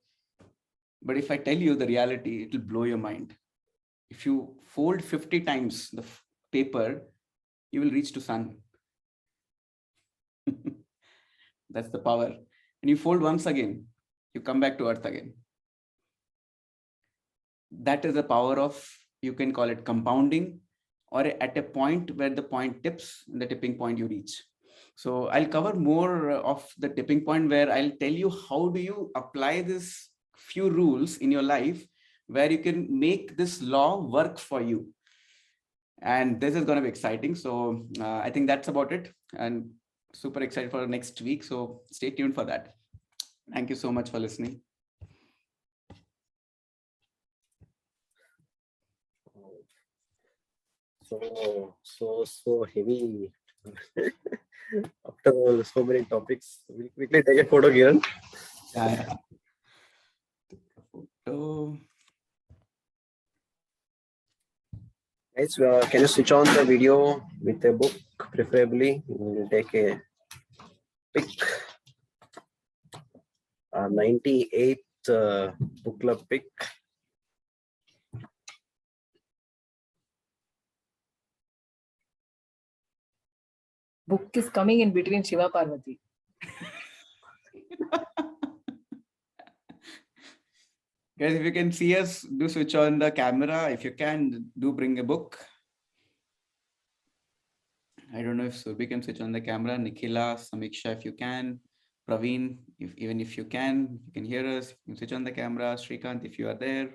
But if I tell you the reality, it will blow your mind. If you fold 50 times the paper, you will reach to sun. That's the power. And you fold once again, you come back to earth again. That is the power of, you can call it compounding, or at a point where the point tips, the tipping point you reach. So I'll cover more of the tipping point, where I'll tell you how do you apply this few rules in your life where you can make this law work for you. And this is going to be exciting. So I think that's about it, and super excited for next week. So stay tuned for that. Thank you so much for listening. So heavy. After so many topics, we'll quickly take a photo, Kiran. Yeah. Photo. Guys, can you switch on the video with a book, preferably? We'll take a pic. 98th book club pic. Book is coming in between Shiva Parvati. Guys, if you can see us, do switch on the camera. If you can, do bring a book. I don't know if Surbhi can switch on the camera. Nikhila, Samiksha, if you can. Praveen, even if you can hear us, you can switch on the camera. Shrikant, if you are there,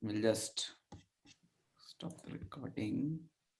we'll just stop the recording.